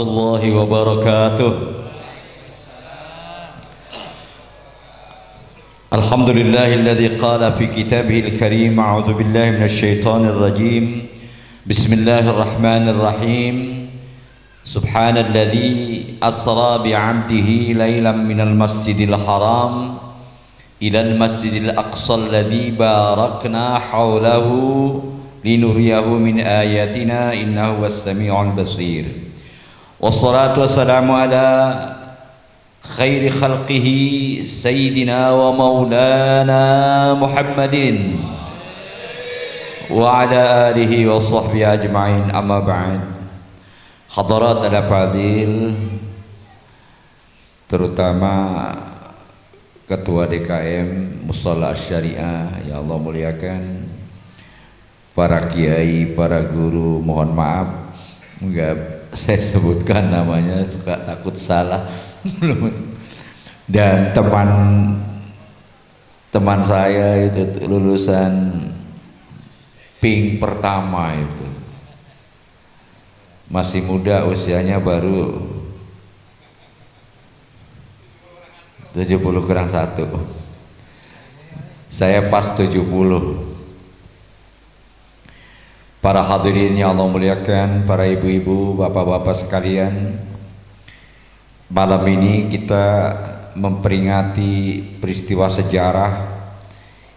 warahmatullahi wabarakatuh. Alhamdulillahilladzi qala fi kitabihil karim a'udzu billahi minasy syaithanir rajim. Bismillahirrahmanirrahim. Subhanalladzi asra bi'abdihi lailan minal masjidil haram ilal masjidil aqsa alladzi barakna haulahu linuriyahu min ayatina innahu was-sami'ul basir. Wassalatu wassalamu ala khairi khalqihi sayyidina wa maulana Muhammadin wa ala alihi wa sahbihi ajma'in, amma ba'd. Hadirat al-fadil, terutama Ketua DKM Mushola Asy-Syariah yang Allah muliakan, para kiai, para guru, mohon maaf enggak saya sebutkan namanya, suka takut salah. Dan teman saya itu lulusan PING pertama, itu masih muda, usianya baru 70 kurang 1. Saya pas 70. Para hadirin yang Allah muliakan, para ibu-ibu, bapak-bapak sekalian, malam ini kita memperingati peristiwa sejarah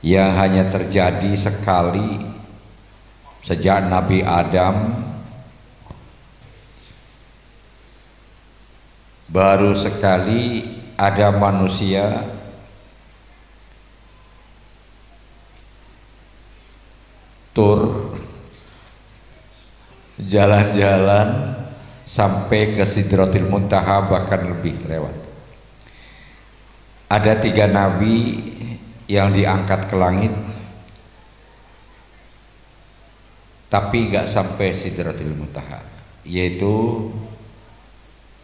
yang hanya terjadi sekali sejak Nabi Adam, baru sekali ada manusia tur jalan-jalan sampai ke Sidratil Muntaha, bahkan lebih lewat. Ada 3 nabi yang diangkat ke langit tapi nggak sampai Sidratil Muntaha, yaitu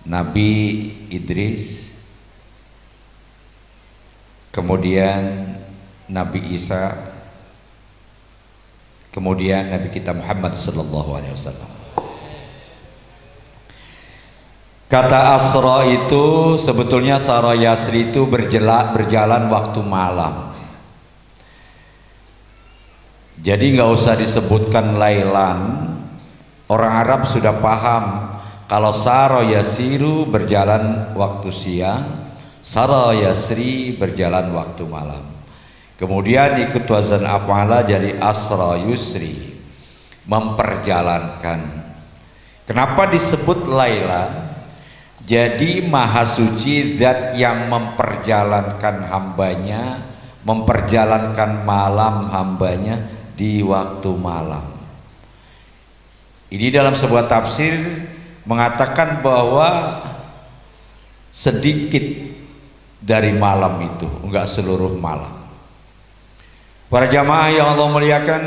Nabi Idris, kemudian Nabi Isa, kemudian Nabi kita Muhammad sallallahu alaihi wasallam. Kata asra itu sebetulnya Sara Yasri itu berjalan waktu malam. Jadi nggak usah disebutkan lailan. Orang Arab sudah paham kalau Sara Yasiru berjalan waktu siang, Sara Yasri berjalan waktu malam. Kemudian ikut wazan af'ala jadi asra yusri, memperjalankan. Kenapa disebut lailan? Jadi maha suci zat yang memperjalankan hambanya, memperjalankan malam hambanya di waktu malam. Ini dalam sebuah tafsir mengatakan bahwa sedikit dari malam itu, enggak seluruh malam. Para jamaah yang Allah muliakan,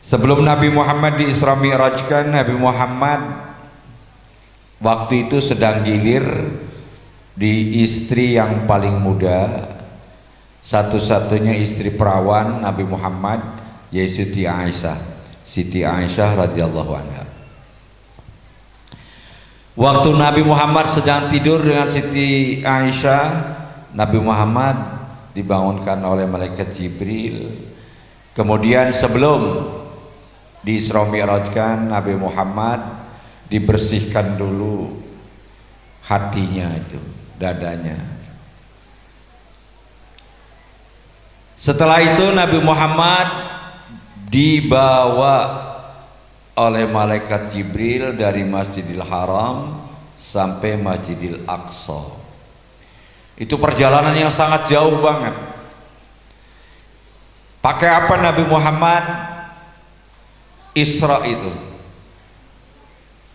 sebelum Nabi Muhammad di Isra Mi'rajkan, Nabi Muhammad waktu itu sedang gilir di istri yang paling muda, satu-satunya istri perawan Nabi Muhammad, yaitu Siti Aisyah radhiyallahu anha. Waktu Nabi Muhammad sedang tidur dengan Siti Aisyah, Nabi Muhammad dibangunkan oleh malaikat Jibril. Kemudian sebelum di Isra Mi'rajkan, Nabi Muhammad dibersihkan dulu hatinya, itu dadanya. Setelah itu Nabi Muhammad dibawa oleh malaikat Jibril dari Masjidil Haram sampai Masjidil Aqsa. Itu perjalanan yang sangat jauh banget. Pakai apa Nabi Muhammad Isra itu?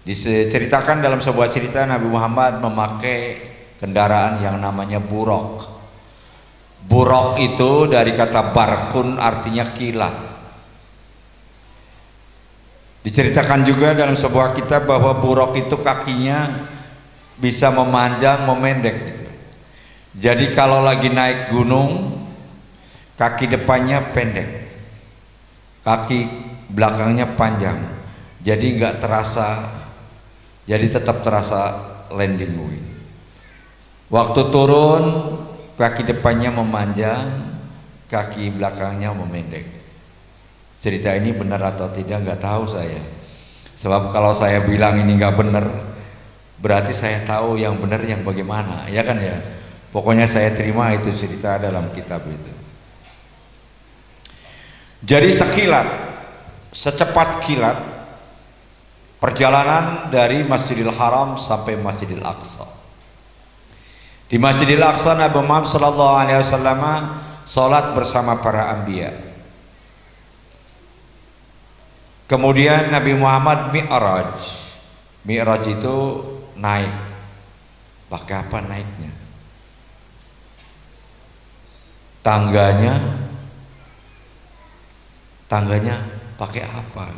Diceritakan dalam sebuah cerita, Nabi Muhammad memakai kendaraan yang namanya buraq. Buraq itu dari kata barkun, artinya kilat. Diceritakan juga dalam sebuah kitab bahwa buraq itu kakinya bisa memanjang, memendek gitu. Jadi kalau lagi naik gunung, kaki depannya pendek, kaki belakangnya panjang, jadi nggak terasa Jadi tetap terasa landing wing. Waktu turun kaki depannya memanjang, kaki belakangnya memendek. Cerita ini benar atau tidak nggak tahu saya. Sebab kalau saya bilang ini nggak benar, berarti saya tahu yang benar yang bagaimana, ya kan ya. Pokoknya saya terima itu cerita dalam kitab itu. Jadi sekilat, secepat kilat, perjalanan dari Masjidil Haram sampai Masjidil Aqsa. Di Masjidil Aqsa Nabi Muhammad SAW sholat bersama para anbiya. Kemudian Nabi Muhammad Mi'raj. Mi'raj itu naik. Pakai apa naiknya? Tangganya pakai apa?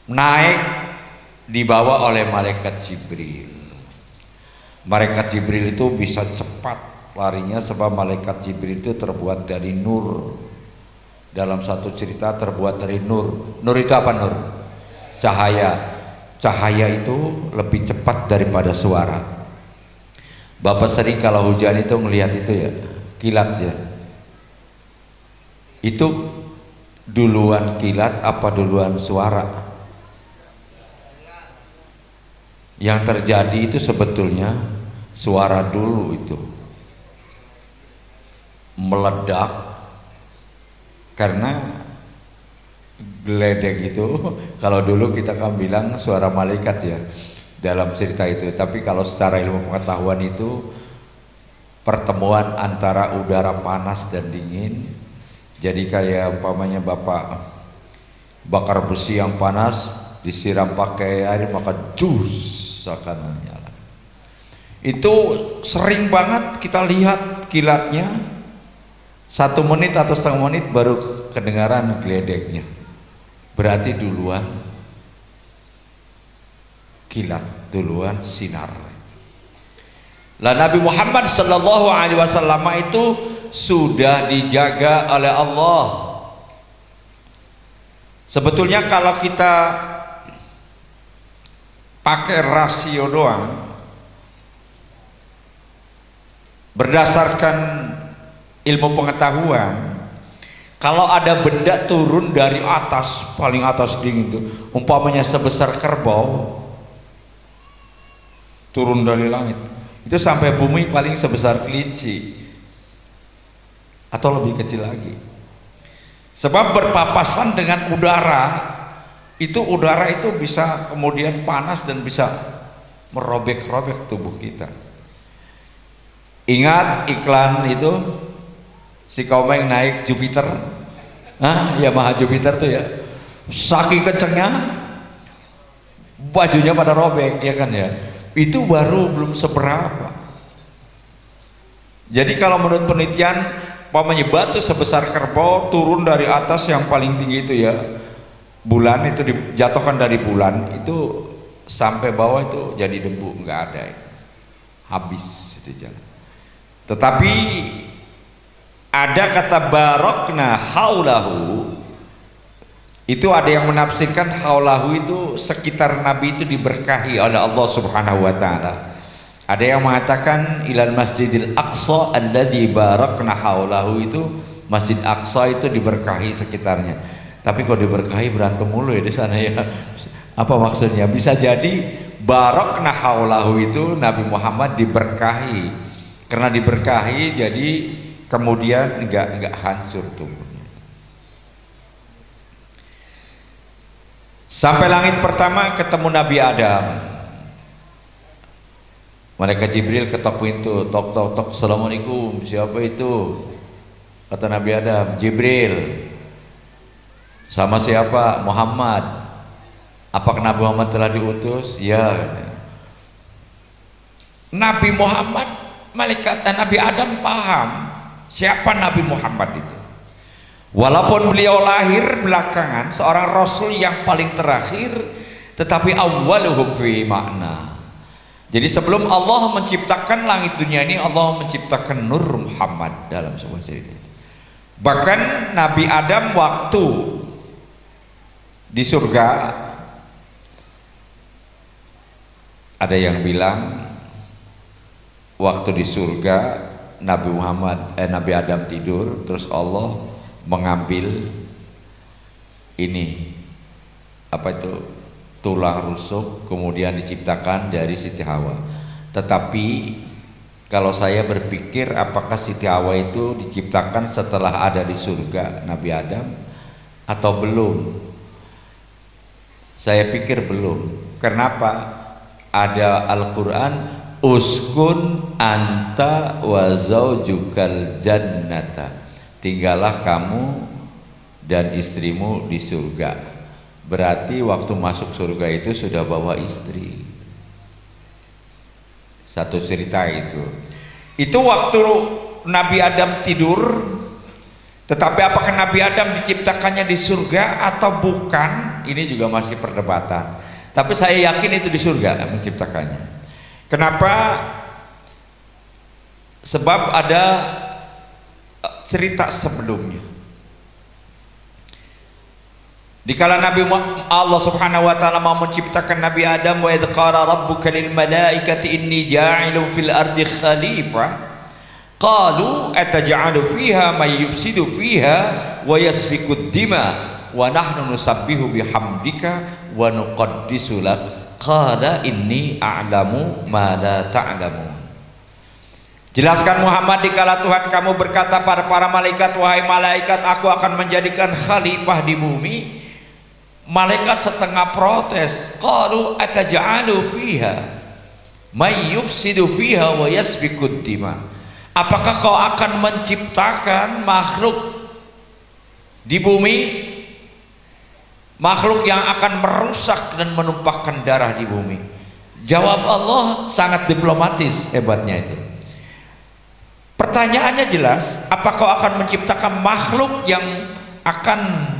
Naik dibawa oleh malaikat Jibril. Malaikat Jibril itu bisa cepat larinya sebab malaikat Jibril itu terbuat dari nur. Dalam satu cerita terbuat dari nur. Nur itu apa nur? Cahaya. Cahaya itu lebih cepat daripada suara. Bapak sering kalau hujan itu ngelihat itu ya, kilat ya. Itu duluan kilat apa duluan suara? Yang terjadi itu sebetulnya suara dulu itu meledak. Karena geledek itu kalau dulu kita kan bilang suara malaikat ya dalam cerita itu, tapi kalau secara ilmu pengetahuan itu pertemuan antara udara panas dan dingin. Jadi kayak umpamanya bapak bakar besi yang panas disiram pakai air maka jus akan nyala. Itu sering banget kita lihat kilatnya. 1 menit atau setengah menit baru kedengaran geledeknya. Berarti duluan kilat, duluan sinar. Lah Nabi Muhammad sallallahu alaihi wasallam itu sudah dijaga oleh Allah. Sebetulnya kalau kita pakai rasio doang berdasarkan ilmu pengetahuan, kalau ada benda turun dari atas, paling atas dingin itu, umpamanya sebesar kerbau turun dari langit, itu sampai bumi paling sebesar kelinci atau lebih kecil lagi. Sebab berpapasan dengan udara, udara itu bisa kemudian panas dan bisa merobek-robek tubuh kita. Ingat iklan itu si Komeng naik Jupiter, Yamaha Jupiter tuh ya, saking kencengnya bajunya pada robek ya kan ya. Itu baru belum seberapa. Jadi kalau menurut penelitian, umpamanya batu sebesar kerbau turun dari atas yang paling tinggi itu ya, bulan itu dijatuhkan dari bulan itu sampai bawah itu jadi debu, nggak ada ya. Habis itu jalan. Tetapi ada kata barokna haulahu, itu ada yang menafsirkan haulahu itu sekitar Nabi itu diberkahi oleh Allah Subhanahu wa taala. Ada yang mengatakan ilal Masjidil Aqsa alladzi barakna haulahu, itu Masjid Aqsa itu diberkahi sekitarnya. Tapi kalau diberkahi berantem mulu ya di sana ya. Apa maksudnya? Bisa jadi barakna haulahu itu Nabi Muhammad diberkahi. Karena diberkahi jadi kemudian enggak hancur tubuhnya. Sampai langit pertama ketemu Nabi Adam. Malaikat Jibril ketok pintu, tok tok tok, assalamualaikum, siapa itu? Kata Nabi Adam, Jibril. Sama siapa? Muhammad. Apakah Nabi Muhammad telah diutus? Ya. Nabi Muhammad, malaikat dan Nabi Adam paham siapa Nabi Muhammad itu. Walaupun beliau lahir belakangan, seorang Rasul yang paling terakhir, tetapi awwaluhum fi makna. Jadi sebelum Allah menciptakan langit dunia ini, Allah menciptakan Nur Muhammad dalam sebuah cerita. Bahkan Nabi Adam waktu di surga Ada yang bilang waktu di surga Nabi Adam tidur, terus Allah mengambil ini apa itu tulang rusuk, kemudian diciptakan dari Siti Hawa. Tetapi kalau saya berpikir apakah Siti Hawa itu diciptakan setelah ada di surga Nabi Adam atau belum? Saya pikir belum. Kenapa? Ada Al-Quran, uskun anta wa zaujukal jannata, tinggallah kamu dan istrimu di surga. Berarti waktu masuk surga itu sudah bawa istri. Satu cerita itu waktu Nabi Adam tidur. Tetapi apakah Nabi Adam diciptakannya di surga atau bukan, ini juga masih perdebatan. Tapi saya yakin itu di surga menciptakannya. Kenapa? Sebab ada cerita sebelumnya. Dikala Nabi Allah Subhanahu wa taala mau menciptakan Nabi Adam, wa idz qala rabbuka lil malaikati inni ja'ilun fil ardi khalifah qalu ataj'alu fiha may yufsidu fiha wa yasfiku dima wa nahnu nusabbihu bihamdika wa nuqaddisu lak qala inni a'lamu ma la ta'lamun. Jelaskan Muhammad, dikala Tuhan kamu berkata pada para malaikat, wahai malaikat, aku akan menjadikan khalifah di bumi. Malaikat setengah protes, qalu ataj'alu fiha may yufsidu fiha wa yasfiku dima. Apakah kau akan menciptakan makhluk di bumi, makhluk yang akan merusak dan menumpahkan darah di bumi? Jawab Allah sangat diplomatis, hebatnya itu. Pertanyaannya jelas, apakah kau akan menciptakan makhluk yang akan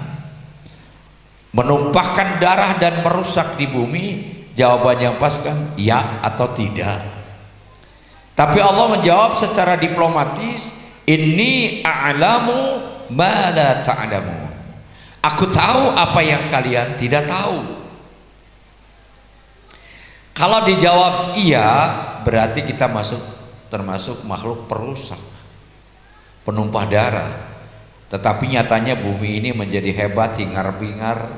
menumpahkan darah dan merusak di bumi? Jawabannya pas kan, ya atau tidak. Tapi Allah menjawab secara diplomatis, inni a'lamu ma la ta'lamun. Aku tahu apa yang kalian tidak tahu. Kalau dijawab iya, berarti kita termasuk makhluk perusak, penumpah darah. Tetapi nyatanya bumi ini menjadi hebat, hingar-bingar.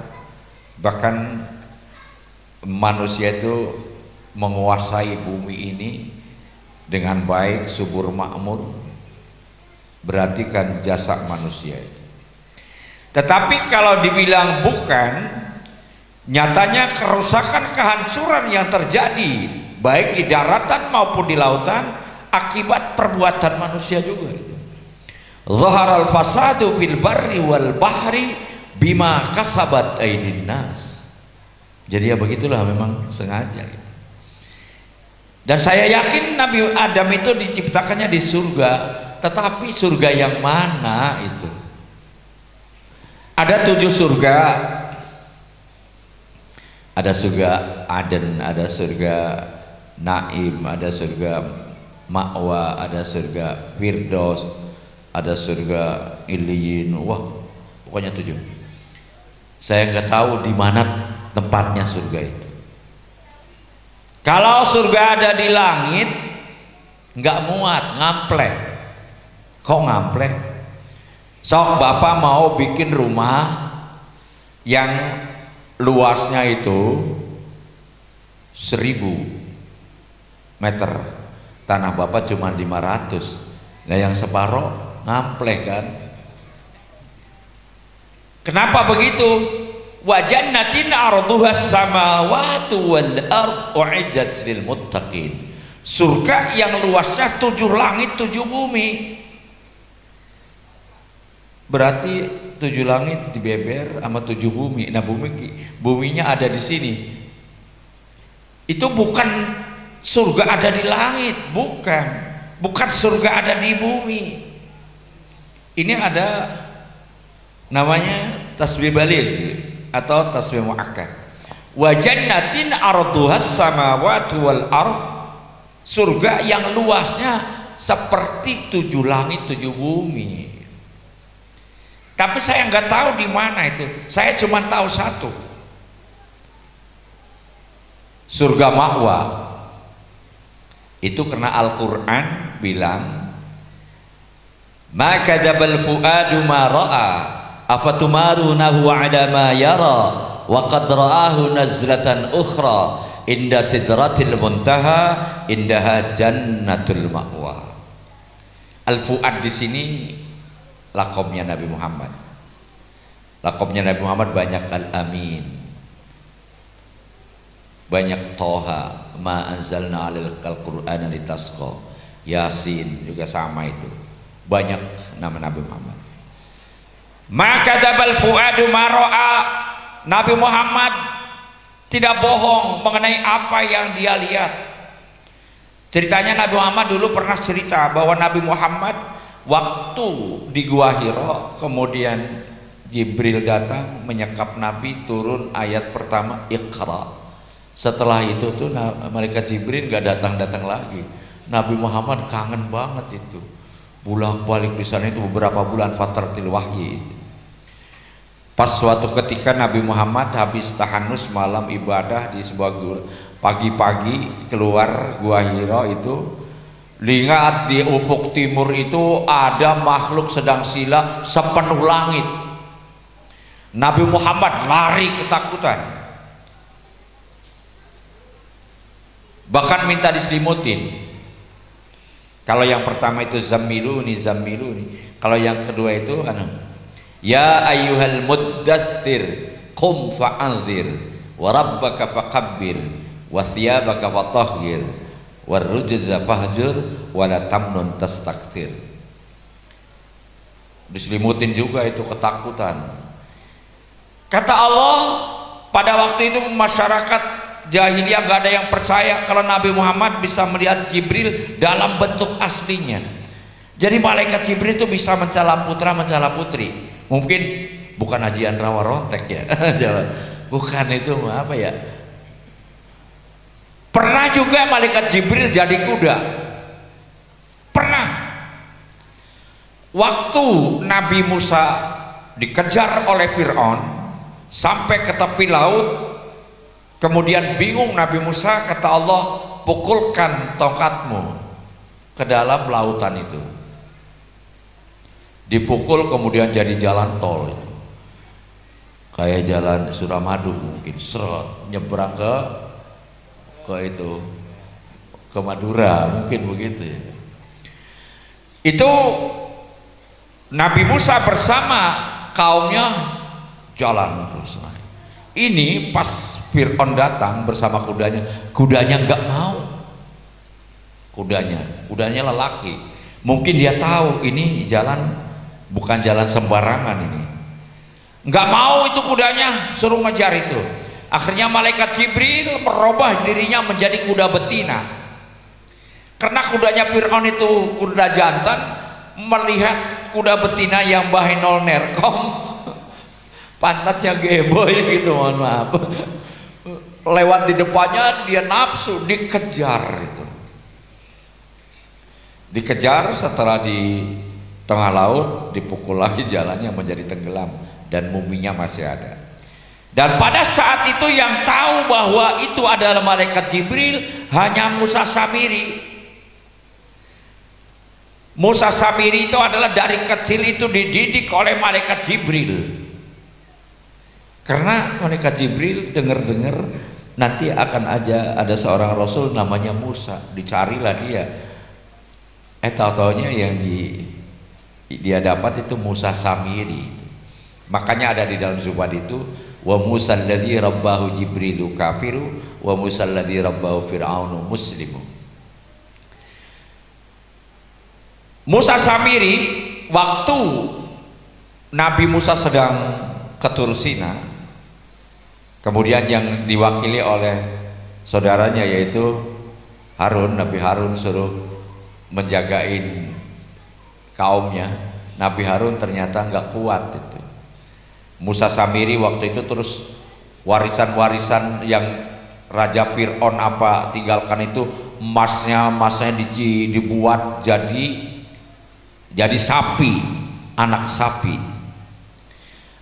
Bahkan manusia itu menguasai bumi ini dengan baik, subur makmur. Berarti kan jasa manusia itu. Tetapi kalau dibilang bukan, nyatanya kerusakan, kehancuran yang terjadi baik di daratan maupun di lautan akibat perbuatan manusia juga. Zaharal fasadu fil barri wal bahri bima kasabat aydin nas. Jadi ya begitulah, memang sengaja. Dan saya yakin Nabi Adam itu diciptakannya di surga, tetapi surga yang mana itu? Ada 7 surga. Ada surga Aden, ada surga Naim, ada surga Ma'wa, ada surga Firdaus, ada surga Iliyin. Wah, pokoknya 7. Saya nggak tahu di mana tempatnya surga itu. Kalau surga ada di langit, nggak muat, ngampleh. Kok ngampleh? Sok bapak mau bikin rumah yang luasnya itu 1000 meter, tanah bapak cuma 500. Nah yang separoh ngampleh kan? Kenapa begitu? Wa jannatin arduha samawati wal ard uiddat lil muttaqin. Surga yang luasnya 7 langit 7 bumi. Berarti 7 langit dibeber sama 7 bumi. Nah buminya ada di sini. Itu bukan surga ada di langit, bukan surga ada di bumi. Ini ada namanya tasbih baligh atau tasbih muakkad. Wa jannatin arduhas samawati wal ard, surga yang luasnya seperti 7 langit 7 bumi. Tapi saya nggak tahu di mana itu. Saya cuma tahu satu, surga Ma'wa. Itu karena Al-Quran bilang, ma kadzabal fuadu ma ra'a afatumarunahu ala ma yara wa qad ra'ahu nazlatan ukhra inda sidratil muntaha indaha jannatul ma'wa. Al-fuad di sini lakomnya Nabi Muhammad. Lakomnya Nabi Muhammad banyak Al-Amin, banyak Toha, ma anzalna 'alaikal qur'ana litasqa, Yasin juga sama itu. Banyak nama Nabi Muhammad. Maka dzabal fuadu maro'a, Nabi Muhammad tidak bohong mengenai apa yang dia lihat. Ceritanya Nabi Muhammad dulu pernah cerita bahwa Nabi Muhammad waktu di Gua Hira, kemudian Jibril datang menyekap Nabi, turun ayat pertama Iqra. Setelah itu tuh malaikat Jibril gak datang-datang lagi. Nabi Muhammad kangen banget itu, bolak-balik di sana itu beberapa bulan fatratil wahyi. Pas suatu ketika Nabi Muhammad habis tahanus malam ibadah di sebuah gua, pagi-pagi keluar Gua Hira itu, lihat di ufuk timur itu ada makhluk sedang sila sepenuh langit. Nabi Muhammad lari ketakutan, bahkan minta diselimutin. Kalau yang pertama itu zammiluni zammiluni, kalau yang kedua itu ya ayyuhal muddaththir qum fa'anzir wa rabbaka fakabbir wa thiyabaka fatahhir warrujza fahjur wa la tamnun tastakthir. Diselimutin juga itu, ketakutan. Kata Allah, pada waktu itu masyarakat jahiliyah gak ada yang percaya kalau Nabi Muhammad bisa melihat Jibril dalam bentuk aslinya. Jadi malaikat Jibril itu bisa mencela putra mencela putri. Mungkin bukan Haji Andra Warontek ya. Bukan itu apa ya. Pernah juga malaikat Jibril jadi kuda. Pernah. Waktu Nabi Musa dikejar oleh Fir'aun sampai ke tepi laut, kemudian bingung Nabi Musa, kata Allah, pukulkan tongkatmu ke dalam lautan itu. Dipukul, kemudian jadi jalan tol, kayak jalan Suramadu mungkin, seret nyebrang ke itu, ke Madura mungkin begitu ya. Itu Nabi Musa bersama kaumnya jalan terus. Ini pas Fir'aun datang bersama kudanya, kudanya nggak mau. Kudanya lelaki. Mungkin dia tahu ini jalan bukan jalan sembarangan ini. Nggak mau itu kudanya, suruh ngejar itu. Akhirnya malaikat Jibril merubah dirinya menjadi kuda betina. Karena kudanya Fir'aun itu kuda jantan, melihat kuda betina yang bahenol nerkom, pantatnya geboy gitu, mohon maaf, lewat di depannya dia nafsu, dikejar itu. Dikejar, setelah di tengah laut dipukul lagi, jalannya menjadi tenggelam dan muminya masih ada. Dan pada saat itu yang tahu bahwa itu adalah malaikat Jibril hanya Musa Samiri. Musa Samiri itu adalah dari kecil itu dididik oleh malaikat Jibril. Karena malaikat Jibril dengar-dengar nanti akan ada seorang rasul namanya Musa, dicarilah dia. Tahu-taunya yang dia dapat itu Musa Samiri. Makanya ada di dalam Zubad itu, wa Musa alladzi rabbahu Jibrilu kafiru wa Musa alladzi rabbahu Fir'aunu muslimu. Musa Samiri waktu Nabi Musa sedang ke Tursina, kemudian yang diwakili oleh saudaranya yaitu Harun, Nabi Harun suruh menjagain kaumnya. Nabi Harun ternyata nggak kuat itu. Musa Samiri waktu itu terus warisan-warisan yang Raja Fir'aun apa tinggalkan itu, emasnya dibuat jadi sapi, anak sapi.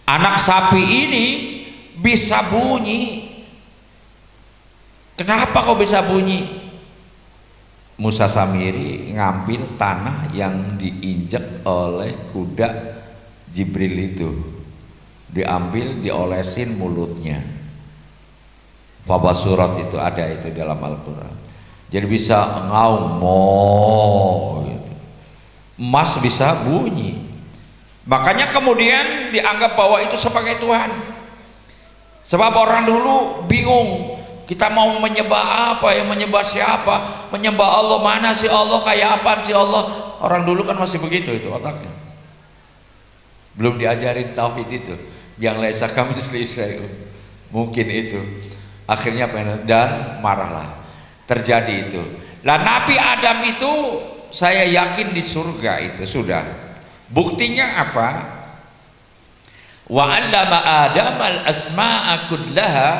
Anak sapi ini bisa bunyi. Kenapa kok bisa bunyi? Musa Samiri ngambil tanah yang diinjak oleh kuda Jibril itu, diambil, diolesin mulutnya. Fabasurat itu ada itu dalam Al-Quran. Jadi bisa ngaum gitu. Emas bisa bunyi. Makanya kemudian dianggap bahwa itu sebagai Tuhan. Sebab orang dulu bingung, kita mau menyembah apa ya, menyembah siapa, menyembah Allah, mana sih Allah, kayak apaan sih Allah. Orang dulu kan masih begitu itu otaknya, belum diajarin tauhid itu, yang laisa kamitslihi syai'un. Mungkin itu akhirnya dan marahlah, terjadi itu. Lah Nabi Adam itu saya yakin di surga itu sudah. Buktinya apa? Wa 'allama Adam al-asma'a kullaha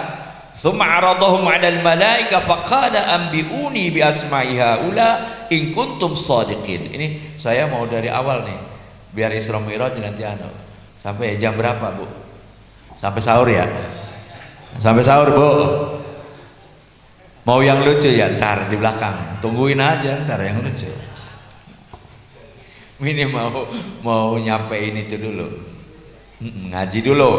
thumma 'aradahum 'alal malaika faqala anbi'uni bi asma'i haula in kuntum shadiqin. Ini saya mau dari awal nih, biar Isra Mi'raj nanti sampai jam berapa, Bu? Sampai sahur ya? Sampai sahur, Bu. Mau yang lucu ya ntar di belakang, tungguin aja ntar yang lucu. Ini mau nyampein itu dulu, ngaji dulu.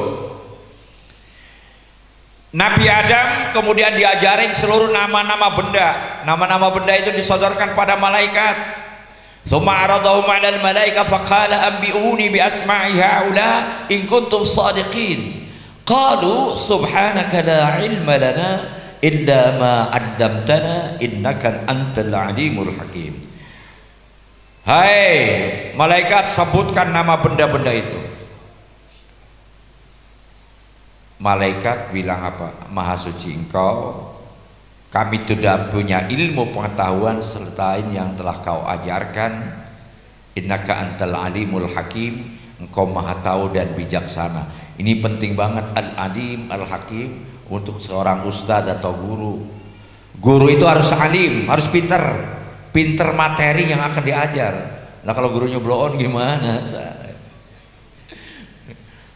Nabi Adam kemudian diajarin seluruh nama-nama benda. Nama-nama benda itu disodorkan pada malaikat. Tsumma 'aradahum 'alal malaika faqala anbi'uni bi asma'i haula in kuntum shadiqin. Qalu subhanaka la 'ilma lana illa ma 'allamtana innaka antal 'alimul hakim. Hai malaikat, sebutkan nama benda-benda itu. Malaikat bilang apa? Maha suci engkau, kami tidak punya ilmu pengetahuan selain yang telah kau ajarkan. Innaka antal alimul hakim, engkau maha tahu dan bijaksana. Ini penting banget, al-alim al-hakim, untuk seorang ustadz atau guru. Guru itu harus alim, harus pinter materi yang akan diajar. Nah kalau gurunya blow on gimana?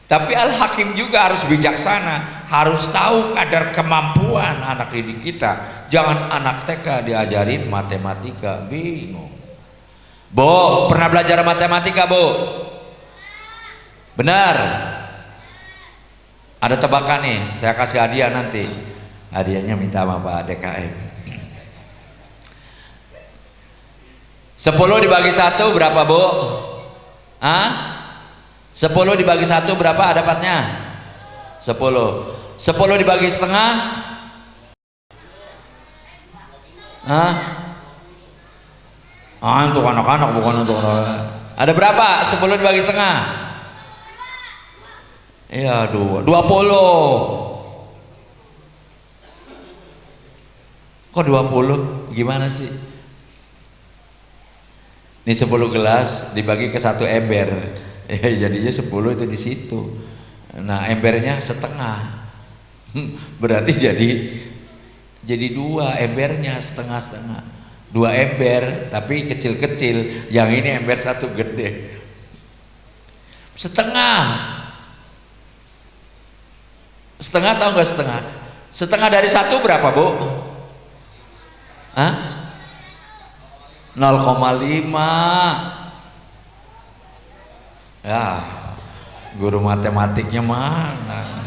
Tapi al-hakim juga harus bijaksana, harus tahu kadar kemampuan anak didik kita. Jangan anak TK diajarin matematika, bingung. Bu, pernah belajar matematika, Bu? Benar? Ada tebakan nih, saya kasih hadiah nanti. Hadiahnya minta sama Pak DKM. 10 dibagi 1 berapa, Bu? 10 dibagi 1 berapa dapatnya? 10. 10 dibagi setengah? Untuk anak-anak bukan untuk anak. Ada berapa? 10 dibagi setengah? Iya, 20. Kok 20? Gimana sih? Ini 10 gelas dibagi ke 1 ember. Ya, jadinya 10 itu di situ. Nah, embernya setengah. Berarti jadi 2 embernya, setengah-setengah. 2 ember tapi kecil-kecil. Yang ini ember 1 gede. Setengah. Setengah tahu nggak setengah? Setengah dari 1 berapa, Bu? 0,5. Ya, guru matematiknya mana?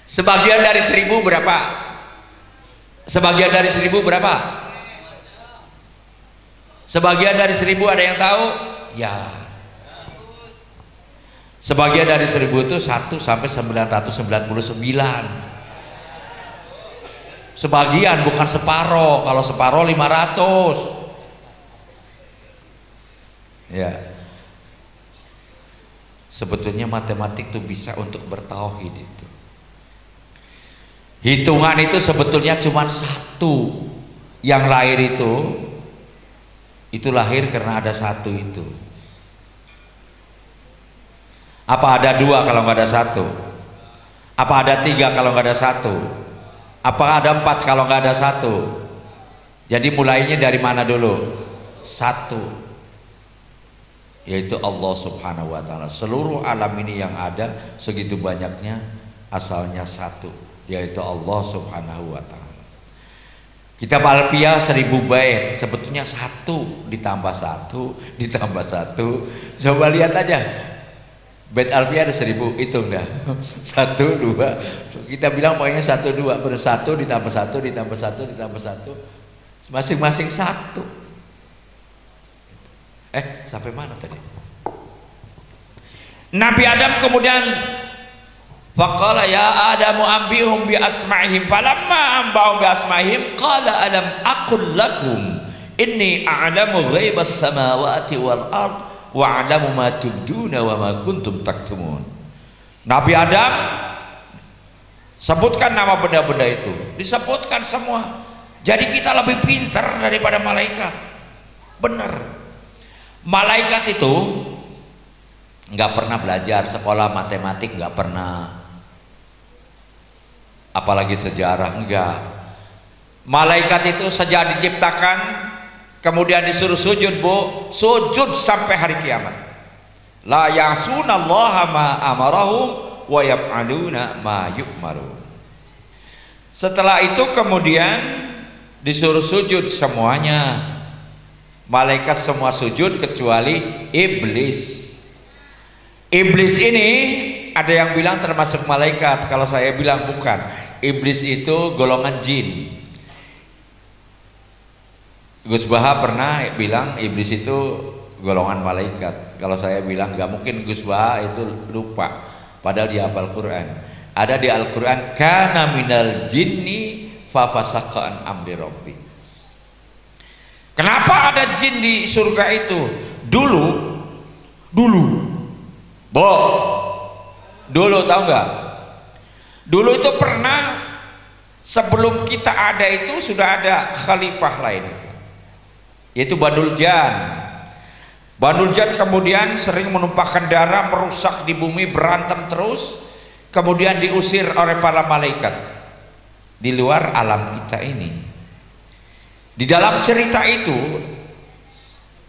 Sebagian dari 1000 berapa? Sebagian dari 1000 berapa? Sebagian dari 1000 ada yang tahu? Ya. Sebagian dari 1000 itu 1 sampai 999. Sebagian, bukan separoh. Kalau separoh 500. Ya, sebetulnya matematik itu bisa untuk bertauhid itu. Hitungan itu sebetulnya cuma 1. Yang lahir itu lahir karena ada 1 itu. Apa ada 2 kalau nggak ada 1? Apa ada 3 kalau nggak ada 1? Apa ada 4 kalau nggak ada 1? Jadi mulainya dari mana dulu? 1. Yaitu Allah subhanahu wa ta'ala. Seluruh alam ini yang ada segitu banyaknya asalnya 1, yaitu Allah subhanahu wa ta'ala. Kitab Alfiyah 1000 bait, sebetulnya 1 ditambah 1 ditambah 1. Coba lihat aja. Bait Alfiyah ada 1000, hitung dah. 1 2. Kita bilang pokoknya 1 2, baru 1 ditambah 1 ditambah 1 ditambah 1. Masing-masing 1. Sampai mana tadi? Nabi Adam kemudian faqala ya Adamu ambihum bi asma'ihim, falamma ambahum bi asma'ihim qala alam aqul lakum inni a'lamu ghaibas samawati wal ard wa a'lamu ma tubduna wa ma kuntum taktumun. Nabi Adam sebutkan nama benda-benda itu, disebutkan semua. Jadi kita lebih pintar daripada malaikat. Benar. Malaikat itu nggak pernah belajar sekolah matematik, nggak pernah, apalagi sejarah, enggak. Malaikat itu sejak diciptakan kemudian disuruh sujud, Bu, sujud sampai hari kiamat. La ya'sunallaha ma amarahum wa yaf'aluna ma yu'marun. Setelah itu kemudian disuruh sujud semuanya. Malaikat semua sujud kecuali iblis. Iblis ini ada yang bilang termasuk malaikat, kalau saya bilang bukan. Iblis itu golongan jin. Gus Baha pernah bilang iblis itu golongan malaikat. Kalau saya bilang nggak mungkin, Gus Baha itu lupa, padahal dia hafal Quran. Ada di Al-Quran, kana minal jinni fa fasaqa an amri rabbi. Kenapa ada jin di surga itu? Dulu tahu nggak? Dulu itu pernah, sebelum kita ada itu sudah ada khalifah lain itu, yaitu Badul Jan. Badul Jan kemudian sering menumpahkan darah, merusak di bumi, berantem terus, kemudian diusir oleh para malaikat di luar alam kita ini. Di dalam cerita itu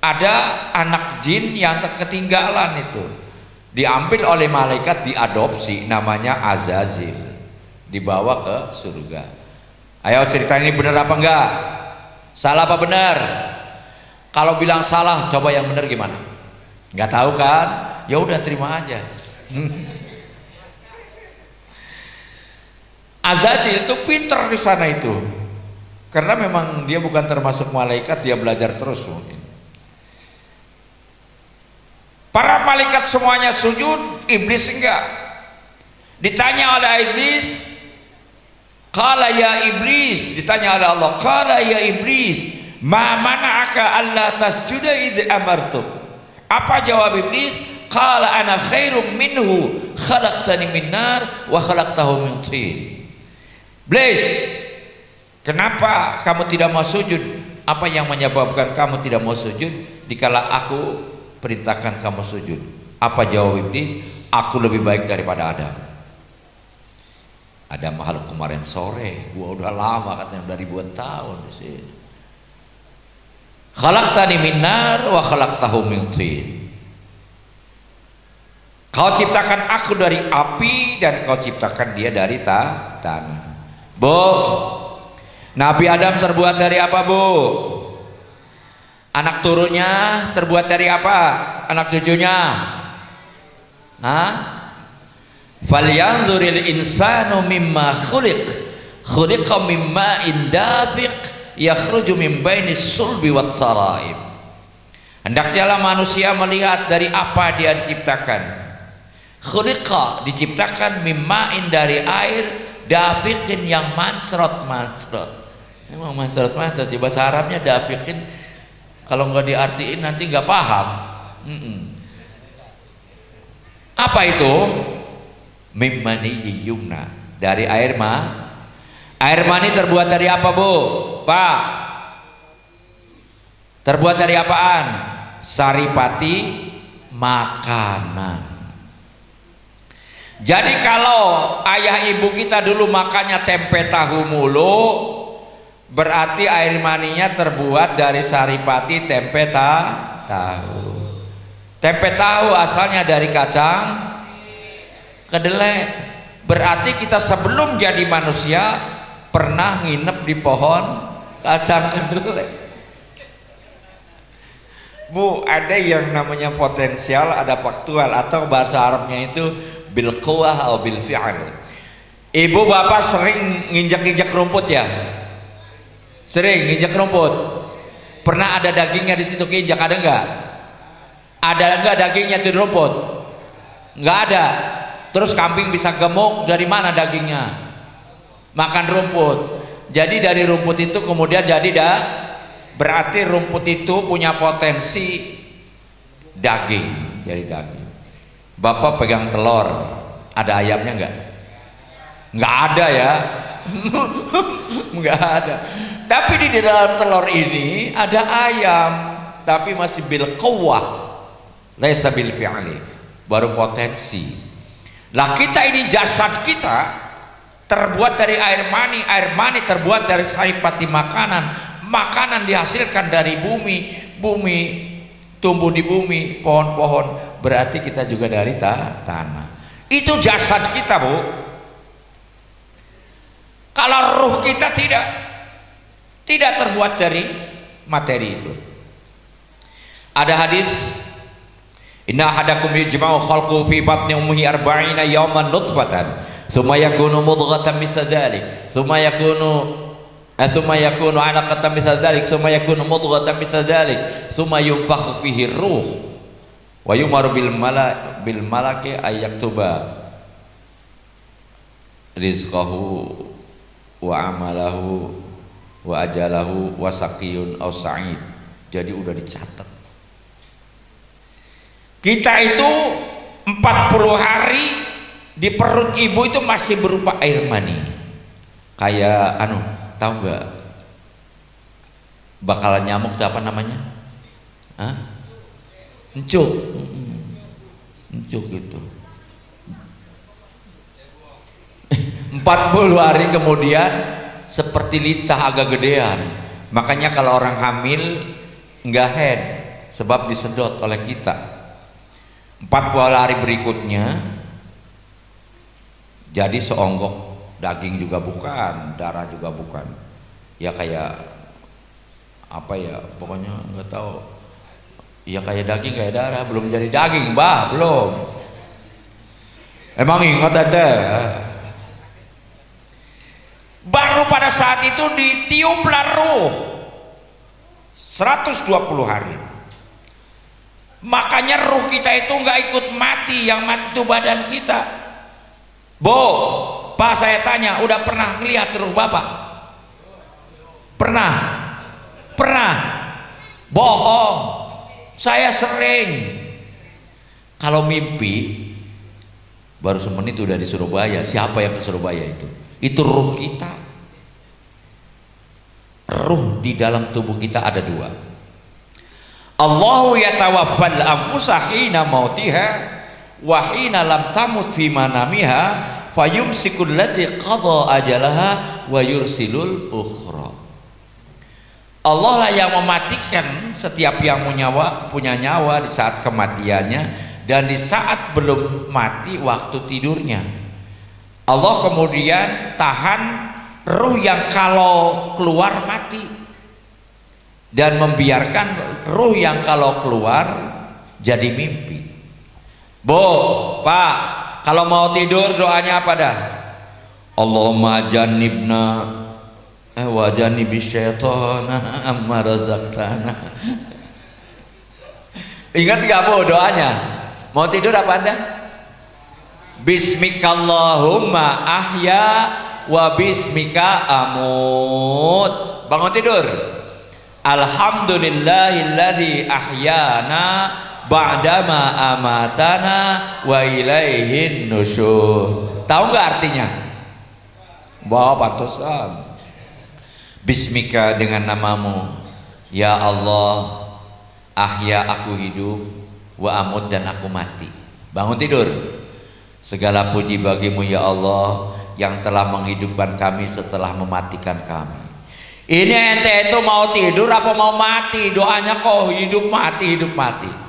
ada anak jin yang ketinggalan itu, diambil oleh malaikat, diadopsi, namanya Azazil, dibawa ke surga. Ayo cerita ini benar apa enggak? Salah apa benar? Kalau bilang salah, coba yang benar gimana? Nggak tahu kan? Ya udah terima aja. Azazil itu pinter di sana itu, karena memang dia bukan termasuk malaikat, dia belajar terus mungkin. Para malaikat semuanya sujud, iblis enggak. Ditanya oleh iblis, qala ya iblis, ditanya oleh Allah, qala ya iblis, ma mana'aka alla tasjuda idh amartuk. Apa jawab iblis? Qala ana khairum minhu, khalaqtani min nar wa khalaqtahu min tin. Iblis, kenapa kamu tidak mau sujud? Apa yang menyebabkan kamu tidak mau sujud dikala aku perintahkan kamu sujud? Apa jawab iblis? Aku lebih baik daripada Adam. Ada makhluk kemarin sore, gua udah lama, katanya udah ribuan tahun di sini. Khalaqtani min nar wa khalaqtahu min tin. Kau ciptakan aku dari api dan kau ciptakan dia dari tanah. Bu, Nabi Adam terbuat dari apa, Bu? Anak turunnya terbuat dari apa? Anak cucunya? Hah? Falyanzuril insanu mimma khuliq. Khuliqa mimma indafiq yakhruju min bainis sulbi wat taraib. Hendaknya manusia melihat dari apa dia diciptakan. Khuliqa, diciptakan, mimmain dari air, dafiqin yang mancrot-mancrot. Emang mancrot-mancrot, di bahasa Arabnya dafiqin, kalau nggak diartiin nanti nggak paham. Apa itu? Mimmani yumna, dari air air mani terbuat dari apa, Bu? Pak, terbuat dari apaan? Saripati makanan. Jadi kalau ayah ibu kita dulu makannya tempe tahu mulu, berarti air maninya terbuat dari saripati tempe tahu. Tempe tahu asalnya dari kacang kedelai. Berarti kita sebelum jadi manusia pernah nginep di pohon kacang kedelai. Bu, ada yang namanya potensial, ada faktual, atau bahasa Arabnya itu bil quwwah atau bil fi'al. Ibu bapak sering nginjak-nginjak rumput ya? Sering nginjak rumput. Pernah ada dagingnya di situ keinjak, ada enggak? Ada enggak dagingnya di rumput? Enggak ada. Terus kambing bisa gemuk, dari mana dagingnya? Makan rumput. Jadi dari rumput itu kemudian jadi berarti rumput itu punya potensi daging, jadi daging. Bapak pegang telur, ada ayamnya enggak? Enggak ada ya. Enggak ada. Tapi di dalam telur ini ada ayam, tapi masih bil quwwah, laisa bil fi'li, baru potensi. Lah kita ini jasad kita terbuat dari air mani terbuat dari saripati makanan, makanan dihasilkan dari bumi tumbuh di bumi, pohon-pohon, berarti kita juga dari tanah. Itu jasad kita, Bu. Kalau ruh kita tidak terbuat dari materi itu. Ada hadis, inna ahadakum yujma'u khalqu fi batni ummihi arba'ina yawman nutfatan thumma yakunu mudghatan mithla dhalik thumma yakunu 'alaqatan mithla dhalik thumma yakunu mudghatan mithla dhalik thumma yunfakhu fihi ruh wa yumaru bil malaki ay yaktuba rizqahu wa amalahu wa ajalahu wa saqiyun aw sa'id. Jadi udah dicatat. Kita itu 40 hari di perut ibu itu masih berupa air mani. Kayak tahu nggak bakalan nyamuk itu apa namanya? Encuk. Encuk gitu. 40 hari kemudian seperti lintah agak gedean. Makanya kalau orang hamil nggak head, sebab disedot oleh kita. 40 hari berikutnya jadi seonggok daging juga bukan, darah juga bukan, ya kayak apa ya, pokoknya nggak tahu, ya kayak daging kayak darah, belum jadi daging, Mbah, belum. Emang ingat ada? Baru pada saat itu ditiuplah ruh 120 hari. Makanya ruh kita itu nggak ikut mati, yang mati itu badan kita. Pak, saya tanya, udah pernah ngelihat ruh Bapak? Pernah? Bohong. Saya sering. Kalau mimpi, baru semenit udah di Surabaya. Siapa yang ke Surabaya itu? Itu ruh kita. Ruh di dalam tubuh kita ada dua. Allahu yatawaffal anfusa hina mautiha wa hina lam tamut fi manamiha fayumsikul lati qada ajalaha wa yursilul ukhra. Allah lah yang mematikan setiap yang punya nyawa di saat kematiannya dan di saat belum mati waktu tidurnya. Allah kemudian tahan ruh yang kalau keluar mati dan membiarkan ruh yang kalau keluar jadi mimpi. Bu, Pak, kalau mau tidur doanya apa dah? Allahumma jannibna wa jannibis syaitana amma razaqtana. Ingat gak Bu doanya? Mau tidur apa Anda? Bismikallahumma ahya wa bismika amut. Bangun tidur. Alhamdulillahilladzi ahyana ba'dama amatana wa ilaihin nusyur. Tahu nggak artinya? Wah, pantesan. Bismika, dengan namamu ya Allah, ahya aku hidup, wa amut dan aku mati. Bangun tidur. Segala puji bagimu ya Allah yang telah menghidupkan kami setelah mematikan kami. Ini ente itu mau tidur apa mau mati? Doanya kok hidup mati.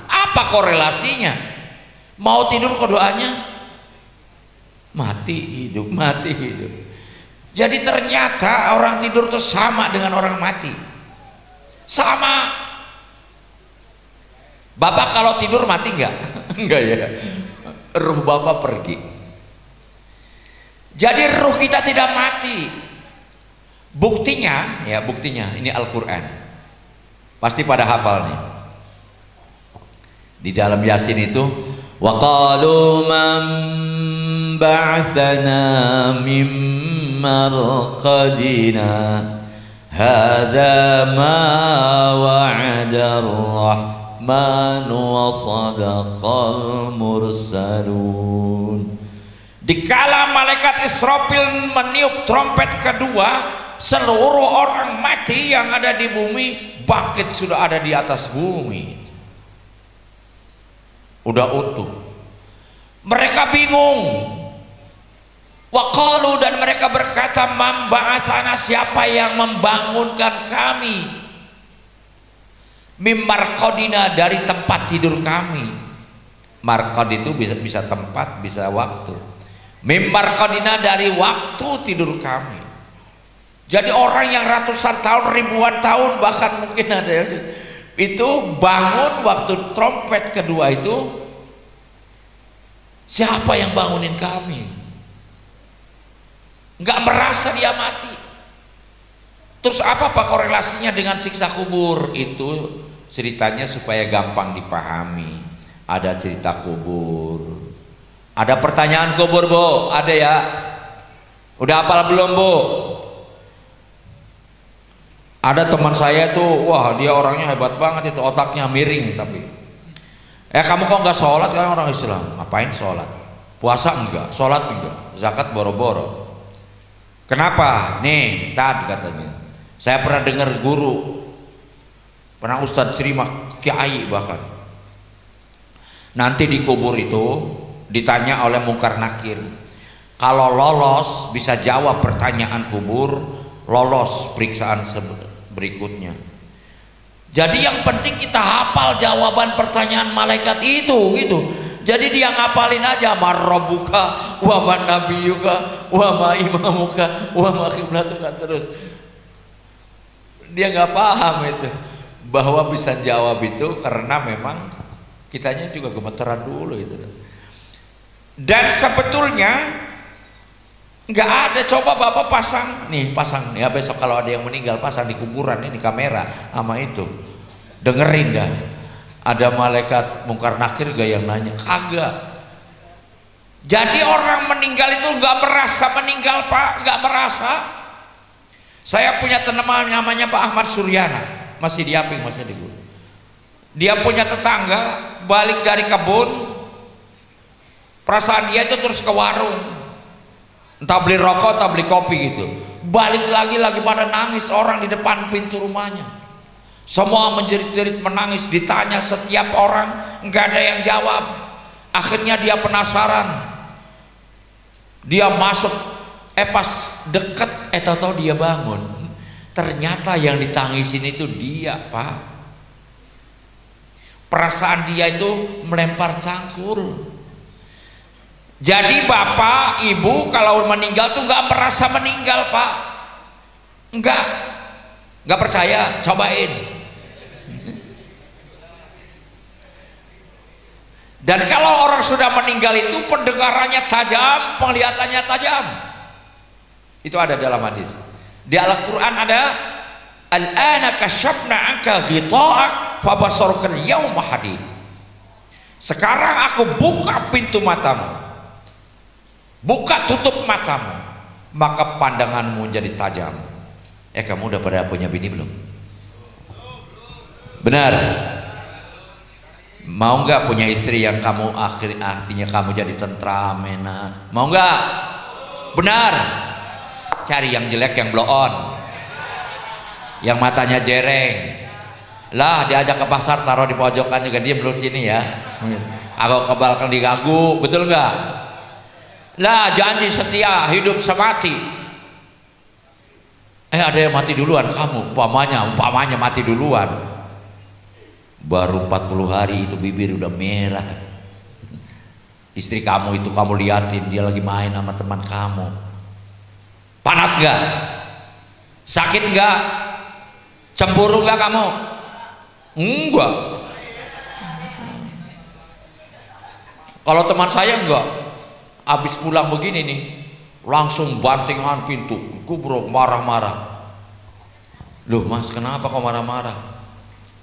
Apa korelasinya? Mau tidur kok doanya mati hidup. Jadi ternyata orang tidur itu sama dengan orang mati. Sama. Bapak kalau tidur mati enggak? Enggak ya. Ruh Bapak pergi. Jadi ruh kita tidak mati. Buktinya, ya buktinya ini Al-Quran. Pasti pada hafal nih. Di dalam Yasin itu, wa qalu man ba'athana min marqadina hadza ma wa'ada ar-rahman wa sadaqal mursalun. Dikala malaikat Israfil meniup trompet kedua, seluruh orang mati yang ada di bumi bangkit, sudah ada di atas bumi, udah utuh. Mereka bingung. Waqalu, dan mereka berkata, man ba'atsana, siapa yang membangunkan kami, mim marqadina, dari tempat tidur kami. Marqad itu bisa tempat, bisa waktu. Mim marqadina, dari waktu tidur kami. Jadi orang yang ratusan tahun, ribuan tahun, bahkan mungkin ada yang itu bangun waktu trompet kedua itu, siapa yang bangunin kami? Nggak merasa dia mati. Terus apa korelasinya dengan siksa kubur? Itu ceritanya supaya gampang dipahami. Ada cerita kubur, ada pertanyaan kubur, Bu. Ada ya? Udah hafal belum, Bu? Ada teman saya tuh, wah dia orangnya hebat banget itu, otaknya miring tapi. Kamu kok nggak sholat? Kan orang Islam, ngapain sholat? Puasa enggak, sholat enggak, zakat boro-boro. Kenapa? Nih, tadi katanya. Saya pernah dengar guru, pernah Ustadz cerima, kiai bahkan. Nanti di kubur itu ditanya oleh Mungkar Nakir. Kalau lolos bisa jawab pertanyaan kubur, lolos periksaan berikutnya. Jadi yang penting kita hafal jawaban pertanyaan malaikat itu gitu. Jadi dia ngapalin aja, marrobuka wa man nabiyuka wa ma imamuka wa ma qiblatuka, terus. Dia nggak paham itu bahwa bisa jawab itu karena memang kitanya juga gemeteran dulu itu. Dan sebetulnya nggak ada, coba Bapak pasang nih ya, besok kalau ada yang meninggal pasang di kuburan ini kamera sama itu, dengerin dah. Ada malaikat Mungkar Nakir gak yang nanya? Kagak. Jadi orang meninggal itu nggak merasa meninggal, Pak, nggak merasa. Saya punya teman namanya Pak Ahmad Suryana, masih di Aping, masih di Gunung. Dia punya tetangga balik dari kebun, perasaan dia itu terus ke warung, entah beli rokok entah beli kopi gitu. Balik lagi pada nangis orang di depan pintu rumahnya. Semua menjerit-jerit menangis, ditanya setiap orang nggak ada yang jawab. Akhirnya dia penasaran, dia masuk, pas deket, tahu-tahu dia bangun. Ternyata yang ditangisin itu dia, Pak. Perasaan dia itu melempar cangkul. Jadi bapak, ibu kalau meninggal tuh nggak merasa meninggal, Pak. Nggak percaya, cobain. Dan kalau orang sudah meninggal itu pendengarannya tajam, penglihatannya tajam. Itu ada dalam hadis. Di Al-Quran ada, al-ana kasyafna anka ghita'ak fabasarukal yawma hadid. Sekarang aku buka pintu matamu, buka tutup matamu, maka pandanganmu jadi tajam. Kamu udah pada punya bini belum? Benar? Mau nggak punya istri yang kamu artinya kamu jadi tentram, enak? Mau nggak? Benar? Cari yang jelek, yang blow on, yang matanya jereng. Lah diajak ke pasar, taruh di pojokan juga, dia belum sini ya. Aku kebalkan diganggu, betul nggak? Lah janji setia, hidup semati. Ada yang mati duluan kamu, umpamanya mati duluan. Baru 40 hari itu bibir udah merah. Istri kamu itu kamu liatin dia lagi main sama teman kamu. Panas nggak? Sakit nggak? Cemburu nggak kamu? Enggak. Kalau teman saya enggak, habis pulang begini nih langsung bantingan pintu, bro, marah-marah. Loh mas, kenapa kau marah-marah?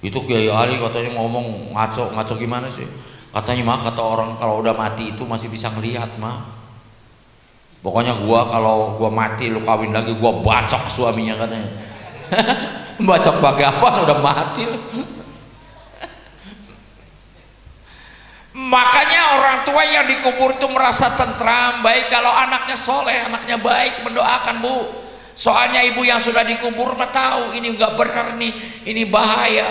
Itu Kiai Ali katanya ngomong ngaco gimana sih? Katanya mah, kata orang kalau udah mati itu masih bisa ngelihat mah. Pokoknya kalau gua mati lu kawin lagi gua bacok suaminya katanya. Bacok pakai apa? Udah mati. Makanya orang tua yang dikubur itu merasa tentram, baik kalau anaknya soleh, anaknya baik, mendoakan bu. Soalnya ibu yang sudah dikubur mah tahu ini nggak benar nih, ini bahaya.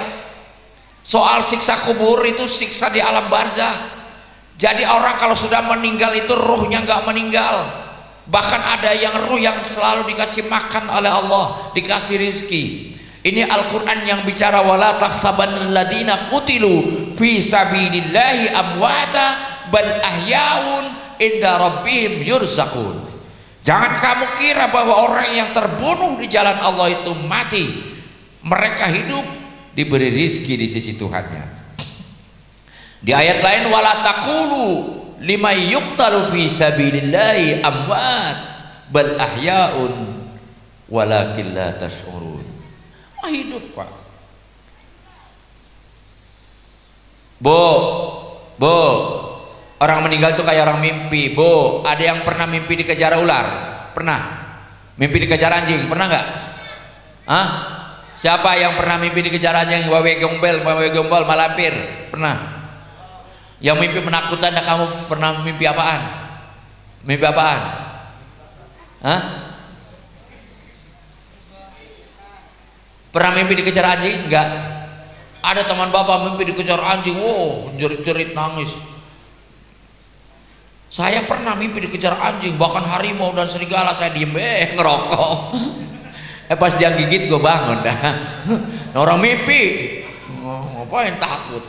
Soal siksa kubur itu siksa di alam barzah. Jadi orang kalau sudah meninggal itu ruhnya nggak meninggal. Bahkan ada yang ruh yang selalu dikasih makan oleh Allah, dikasih rizki. Ini Al-Quran yang bicara wala tahsabanna alladziina qutilu fi sabilillahi amwata bal ahyaun inda rabbihim yurzaqun. Jangan kamu kira bahwa orang yang terbunuh di jalan Allah itu mati. Mereka hidup, diberi rizki di sisi Tuhannya. Di ayat lain wala taqulu liman yuqtalu fi sabilillahi amwat bal ahyaun walakin la tash'urun. Hidup pak. Bu, orang meninggal tuh kayak orang mimpi. Bu, ada yang pernah mimpi dikejar ular? Pernah? Mimpi dikejar anjing? Pernah nggak? Hah? Siapa yang pernah mimpi dikejar anjing? Wawe gombel, malampir? Pernah? Yang mimpi menakutkan, kamu pernah mimpi apaan? Mimpi apaan? Hah? Pernah mimpi dikejar anjing? Enggak. Ada teman bapak mimpi dikejar anjing, wow, jerit-jerit nangis. Saya pernah mimpi dikejar anjing, bahkan harimau dan serigala. Saya diem, ngerokok. Pas dia gigit gue bangun dah. Nah, orang mimpi, ngapain takut?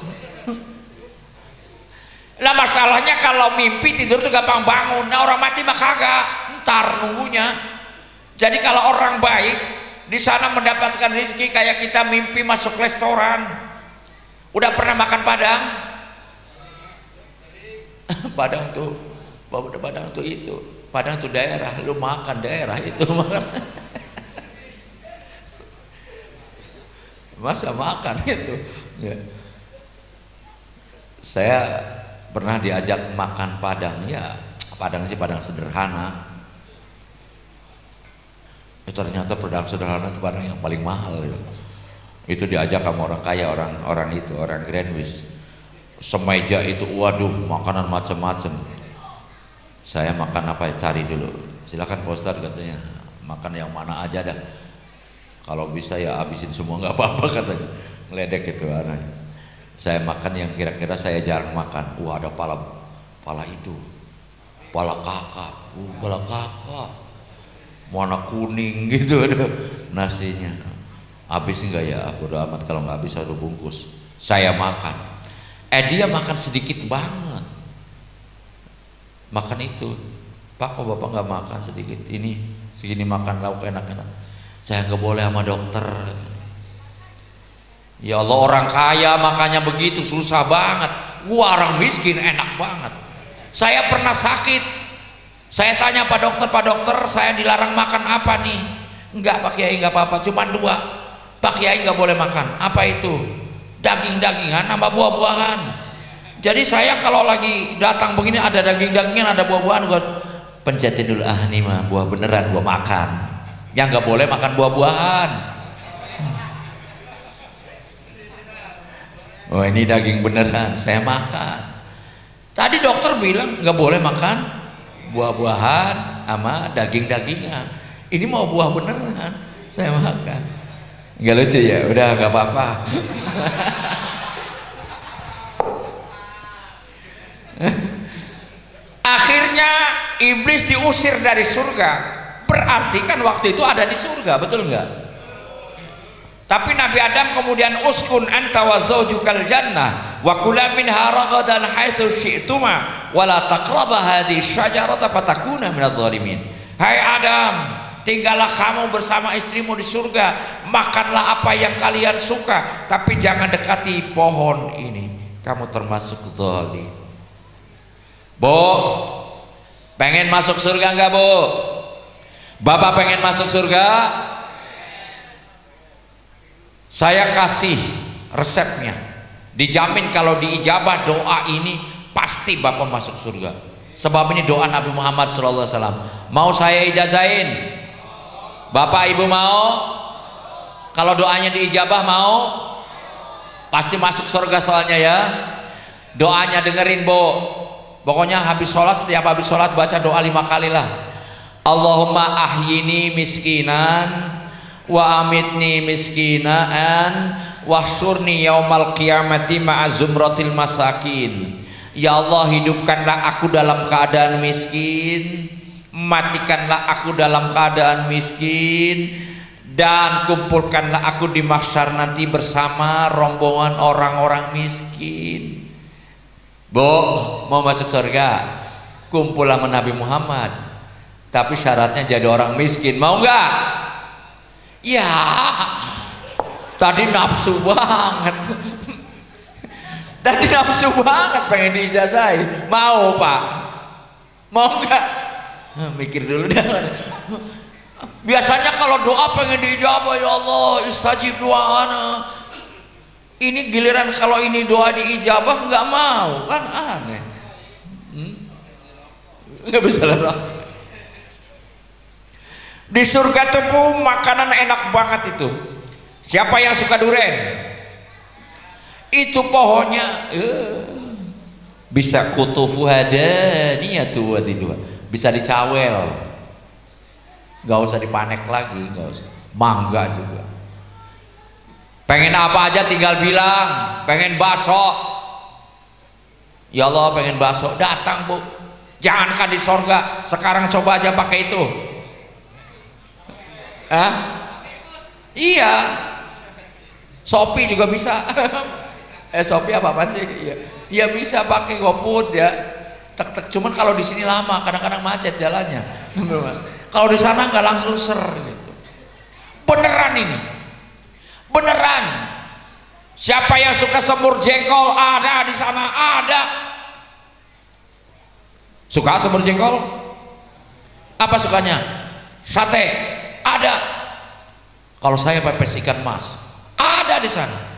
Lah masalahnya kalau mimpi tidur tuh gampang bangun. Nah orang mati mah kagak, ntar nunggunya. Jadi kalau orang baik di sana mendapatkan rezeki kayak kita mimpi masuk restoran. Udah pernah makan Padang? Padang tuh itu. Padang tuh daerah, lu makan daerah itu makan. Masa makan itu? Ya. Saya pernah diajak makan Padang, ya Padang sih Padang sederhana. Ternyata Padang sederhana itu Padang yang paling mahal ya. Itu diajak sama orang kaya, orang Greenwich. Semeja itu waduh makanan macam-macam. Saya makan apa ya, cari dulu. Silakan Pak Ustadz katanya, makan yang mana aja dah. Kalau bisa ya habisin semua nggak apa-apa katanya. Ngeledek itu anak. Saya makan yang kira-kira saya jarang makan. Ada pala itu, pala kakak, pala kakak. Warna kuning gitu ada nasinya. Habis enggak ya? Bodo amat kalau nggak habis satu bungkus. Saya makan. Dia makan sedikit banget. Makan itu. Pak kok bapak nggak makan sedikit? Ini segini makan lauk enak-enak. Saya nggak boleh sama dokter. Ya Allah orang kaya makanya begitu susah banget. Gua orang miskin enak banget. Saya pernah sakit. Saya tanya Pak dokter, saya dilarang makan apa nih? Enggak Pak Kiai, enggak apa-apa, cuma 2. Pak Kiai enggak boleh makan. Apa itu? Daging-dagingan sama buah-buahan. Jadi saya kalau lagi datang begini ada daging-dagingan, ada buah-buahan, gua pencetin dulu, nih mah buah beneran gua makan. Yang enggak boleh makan buah-buahan. Oh ini daging beneran, saya makan. Tadi dokter bilang enggak boleh makan buah-buahan sama daging-dagingan. Ini mau buah beneran, saya makan. Nggak lucu ya? Udah nggak apa-apa. Akhirnya iblis diusir dari surga. Berarti kan waktu itu ada di surga, betul nggak? Tapi Nabi Adam kemudian uskun anta wa zaujukal jannah wa kula minha ragadan haitsu syi'tuma wa la taqraba hadhihi syajarata fatakuna minadh dhalimin. Hai Adam, tinggallah kamu bersama istrimu di surga, makanlah apa yang kalian suka, tapi jangan dekati pohon ini, kamu termasuk zalim. Bu, pengen masuk surga enggak Bu? Bapak pengen masuk surga? Saya kasih resepnya, dijamin kalau diijabah doa ini pasti Bapak masuk surga. Sebab ini doa Nabi Muhammad SAW. Mau saya ijazahin? Bapak Ibu mau? Kalau doanya diijabah mau? Pasti masuk surga soalnya ya. Doanya dengerin Bu. Pokoknya habis sholat, setiap habis sholat baca doa 5 kali lah. Allahumma ahyini miskinan wa amitni miskinan wahsyurni yaumal qiyamati ma'a zumratil masakin. Ya Allah, hidupkanlah aku dalam keadaan miskin, matikanlah aku dalam keadaan miskin, dan kumpulkanlah aku di mahsyar nanti bersama rombongan orang-orang miskin. Bu, mau masuk surga? Kumpul sama Nabi Muhammad, tapi syaratnya jadi orang miskin. Mau nggak? Ya, tadi nafsu banget. Tadi nafsu banget pengen diijazahin. Mau Pak? Mau nggak? Mikir dulu dah. Biasanya kalau doa pengen diijabah, ya Allah istajib doana. Ini giliran kalau ini doa diijabah nggak mau, kan aneh. Nggak bisa lah. Di surga tuh Bu, makanan enak banget itu. Siapa yang suka duren? Itu pohonnya bisa kutufu hadaniyatu wadilwa, bisa dicawel, nggak usah dipanek lagi, nggak usah. Mangga juga. Pengen apa aja tinggal bilang. Pengen bakso, ya Allah pengen bakso, datang Bu. Jangankan di sorga, sekarang coba aja pakai itu. Iya, Shopee juga bisa. Shopee apa sih? Iya bisa pakai GoFood ya. Tek-tek. Cuman kalau di sini lama, kadang-kadang macet jalannya. Kalau di sana nggak langsung ser gitu. Beneran ini, beneran. Siapa yang suka semur jengkol ada di sana, ada. Suka semur jengkol? Apa sukanya? Sate ada. Kalau saya pepes ikan mas ada di sana.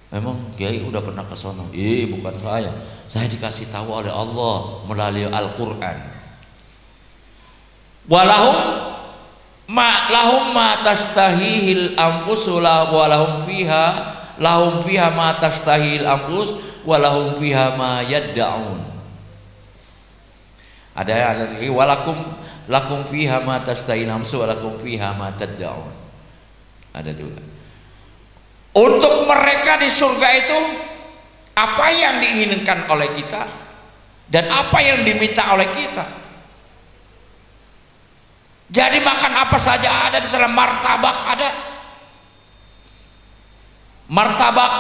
Memang Kiai udah pernah ke sono? Bukan saya dikasih tahu oleh Allah melalui Al-Quran. Walahum ma tastahihil anfus walahum fiha ma tastahihil anfus walahum fiha ma yadda'un. Ada lagi lakum fiha ma tastahihil anfus walakum fiha ma tadda'un. Ada dua. Untuk mereka di surga itu apa yang diinginkan oleh kita dan apa yang diminta oleh kita. Jadi makan apa saja ada di sana. Martabak ada, martabak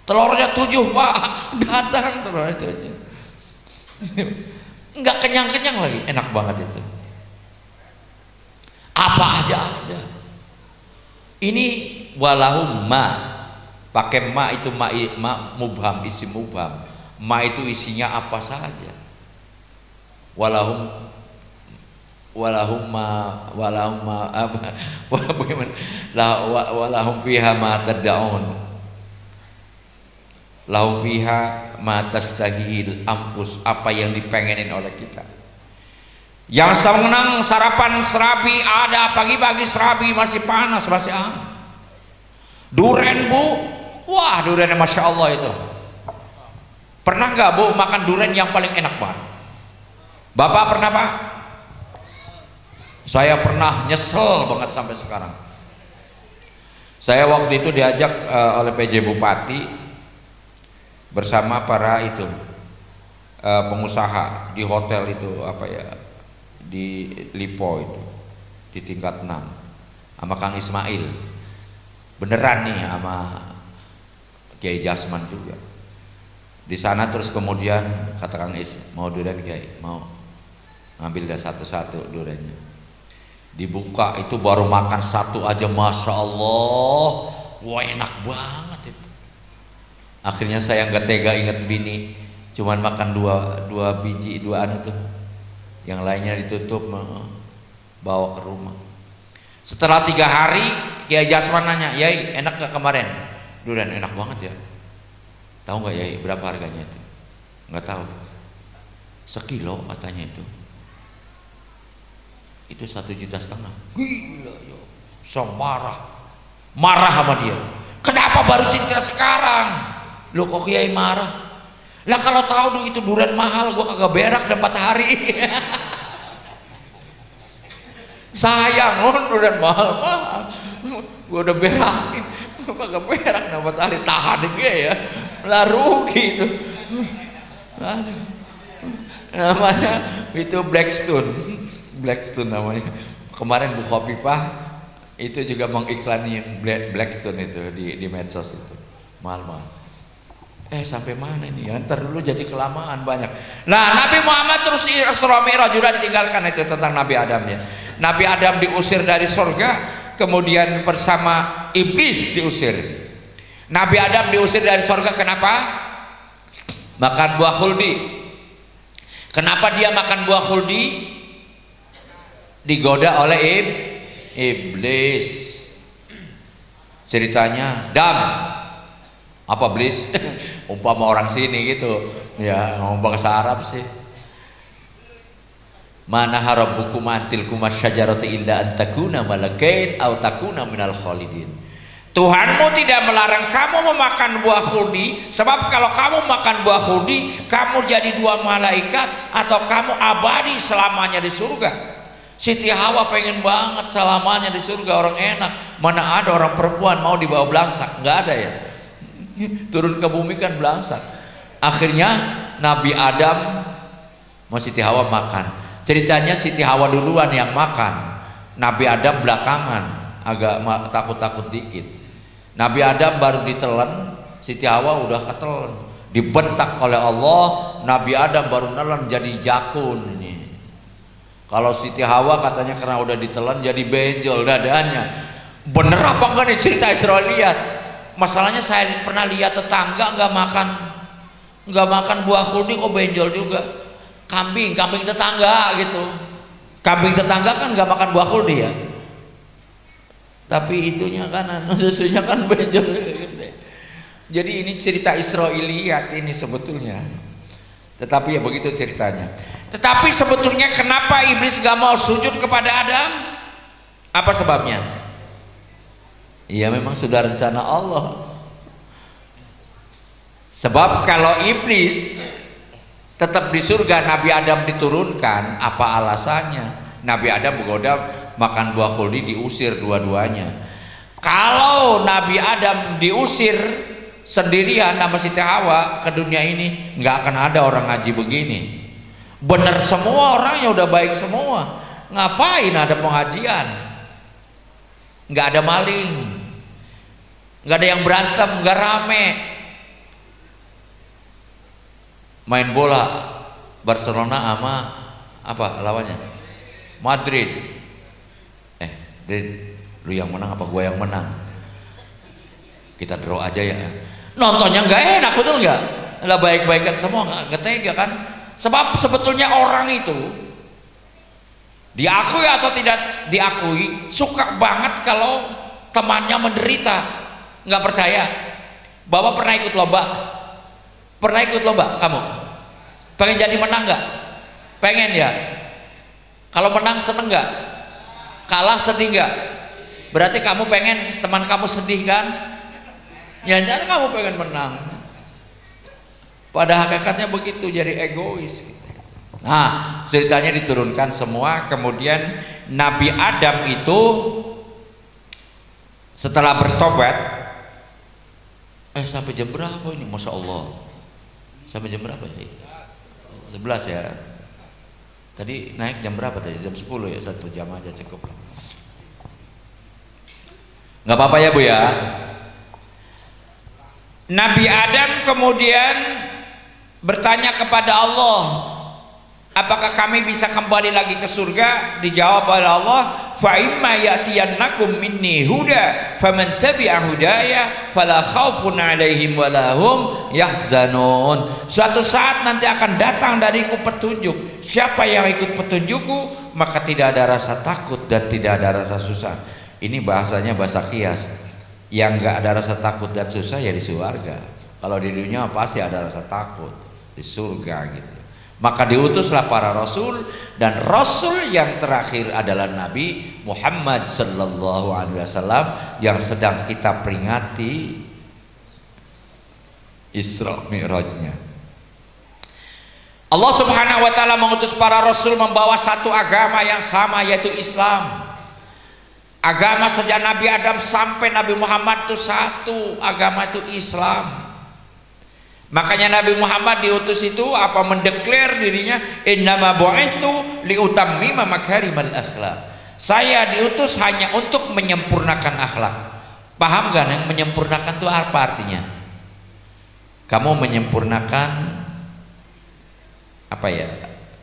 telurnya 7 Pak, datang telur itu aja. Nggak kenyang-kenyang lagi, enak banget itu. Apa aja ada. Ini walahum ma, pakai ma itu ma mubham, isim mubham. Ma itu isinya apa saja. Walahum fiha ma tad'un. Lahum fiha ma tastahil ampus, apa yang dipengenin oleh kita. Yang senang sarapan serabi ada, pagi-pagi serabi masih panas, masih hangat. Duren Bu, wah durennya Masya Allah itu. Pernah nggak Bu makan duren yang paling enak banget? Bapak pernah Pak? Saya pernah, nyesel banget sampai sekarang. Saya waktu itu diajak oleh PJ Bupati bersama para itu pengusaha di hotel itu apa ya, di Lipo itu di tingkat 6 sama Kang Ismail, beneran nih, sama Kiai Jasman juga di sana. Terus kemudian kata Kang Is, mau durian Kiai? Mau. Ambil dah satu-satu duriannya. Dibuka itu baru makan satu aja, masya Allah, wah enak banget itu. Akhirnya saya nggak tega, ingat bini, cuman makan dua biji, dua anu tuh, yang lainnya ditutup, bawa ke rumah. Setelah 3 hari Kiai Jasman nanya, Yai enak gak kemarin durian? Enak banget ya. Tahu nggak Yai berapa harganya itu? Nggak tahu. Sekilo katanya itu 1,5 juta. Gila ya. So marah sama dia. Kenapa baru cerita sekarang? Lo kok Kiai marah? Lah kalau tahu dulu itu durian mahal, gua kagak berak 4 hari. Sayang, durian mahal. Gua udah berakin, gua kagak berak 4 hari, tahan dia ya. Lah rugi itu. Namanya itu Blackstone namanya. Kemarin Bu Khofifah itu juga mengiklanin Blackstone itu di medsos itu. Mahal-mahal. Sampai mana ini? Ntar dulu jadi kelamaan banyak. Nah, Nabi Muhammad terus Isra Mi'raj juga ditinggalkan itu tentang Nabi Adam ya. Nabi Adam diusir dari surga, kemudian bersama iblis diusir. Nabi Adam diusir dari surga kenapa? Makan buah khuldi. Kenapa dia makan buah khuldi? Digoda oleh iblis. Ceritanya, Dam, apa iblis? Umpama orang sini gitu ya, ngomong bahasa Arab sih. Mana harabukum antilkum asyajarati illa antakuna malakain aw takuna minal khalidin. Tuhanmu tidak melarang kamu memakan buah khuldi, sebab kalau kamu makan buah khuldi kamu jadi 2 malaikat atau kamu abadi selamanya di surga. Siti Hawa pengen banget selamanya di surga, orang enak. Mana ada orang perempuan mau dibawa belangsak? Nggak ada ya. Turun ke bumi kan belangsak. Akhirnya Nabi Adam mau Siti Hawa makan. Ceritanya Siti Hawa duluan yang makan, Nabi Adam belakangan, agak takut-takut dikit. Nabi Adam baru ditelan, Siti Hawa udah ketelan, dibentak oleh Allah. Nabi Adam baru nelan jadi jakun ini. Kalau Siti Hawa katanya karena udah ditelan jadi benjol dadanya. Bener apa enggak nih cerita Israiliyat? Masalahnya saya pernah lihat tetangga nggak makan buah khuldi kok benjol juga. Kambing tetangga gitu. Kambing tetangga kan nggak makan buah khuldi ya. Tapi itunya kan susunya kan benjol gede. Jadi ini cerita Israiliyat ini sebetulnya. Tetapi ya begitu ceritanya. Tetapi sebetulnya kenapa iblis gak mau sujud kepada Adam? Apa sebabnya? Iya memang sudah rencana Allah. Sebab kalau iblis tetap di surga, Nabi Adam diturunkan, apa alasannya? Nabi Adam menggoda makan buah khuldi, diusir dua-duanya. Kalau Nabi Adam diusir sendirian sama Siti Hawa ke dunia ini, nggak akan ada orang ngaji begini. Bener semua orangnya udah baik semua, ngapain ada pengajian? Nggak ada maling, nggak ada yang berantem, nggak rame. Main bola Barcelona sama apa lawannya? Madrid. Lu yang menang apa gua yang menang? Kita draw aja ya. Nontonnya nggak enak, betul nggak? Lah baik-baikan semua, nggak tega kan? Sebab sebetulnya orang itu diakui atau tidak diakui suka banget kalau temannya menderita. Nggak percaya? Bapak pernah ikut lomba? Pernah ikut lomba kamu? Pengen jadi menang nggak? Pengen ya? Kalau menang seneng nggak? Kalah sedih nggak? Berarti kamu pengen teman kamu sedih kan? Jangan-jangan kamu pengen menang. Pada hakikatnya begitu, jadi egois. Nah, ceritanya diturunkan semua. Kemudian Nabi Adam itu setelah bertobat, sampai jam berapa ini? Masya Allah. Sampai jam berapa sih? 11 ya. Tadi naik jam berapa tadi? Jam 10 ya, 1 jam aja cukup. Nggak apa-apa ya Bu ya. Nabi Adam kemudian bertanya kepada Allah, apakah kami bisa kembali lagi ke surga? Dijawab oleh Allah, fa imma ya'tiyannakum minni huda faman tabi'a hudaya fala khaufun 'alaihim wala hum yahzanun. Suatu saat nanti akan datang dariku petunjuk. Siapa yang ikut petunjukku, maka tidak ada rasa takut dan tidak ada rasa susah. Ini bahasanya bahasa kias. Yang enggak ada rasa takut dan susah ya di surga. Kalau di dunia pasti ada rasa takut, di surga gitu. Maka diutuslah para rasul, dan rasul yang terakhir adalah Nabi Muhammad sallallahu alaihi wasallam yang sedang kita peringati Isra Mi'rajnya. Allah Subhanahu wa taala mengutus para rasul membawa satu agama yang sama, yaitu Islam. Agama sejak Nabi Adam sampai Nabi Muhammad itu satu, agama itu Islam. Makanya Nabi Muhammad diutus itu apa, mendeklar dirinya, innama bu'itsu liutammima makarimal akhlak. Saya diutus hanya untuk menyempurnakan akhlak. Paham kan yang menyempurnakan itu apa artinya? Kamu menyempurnakan apa ya?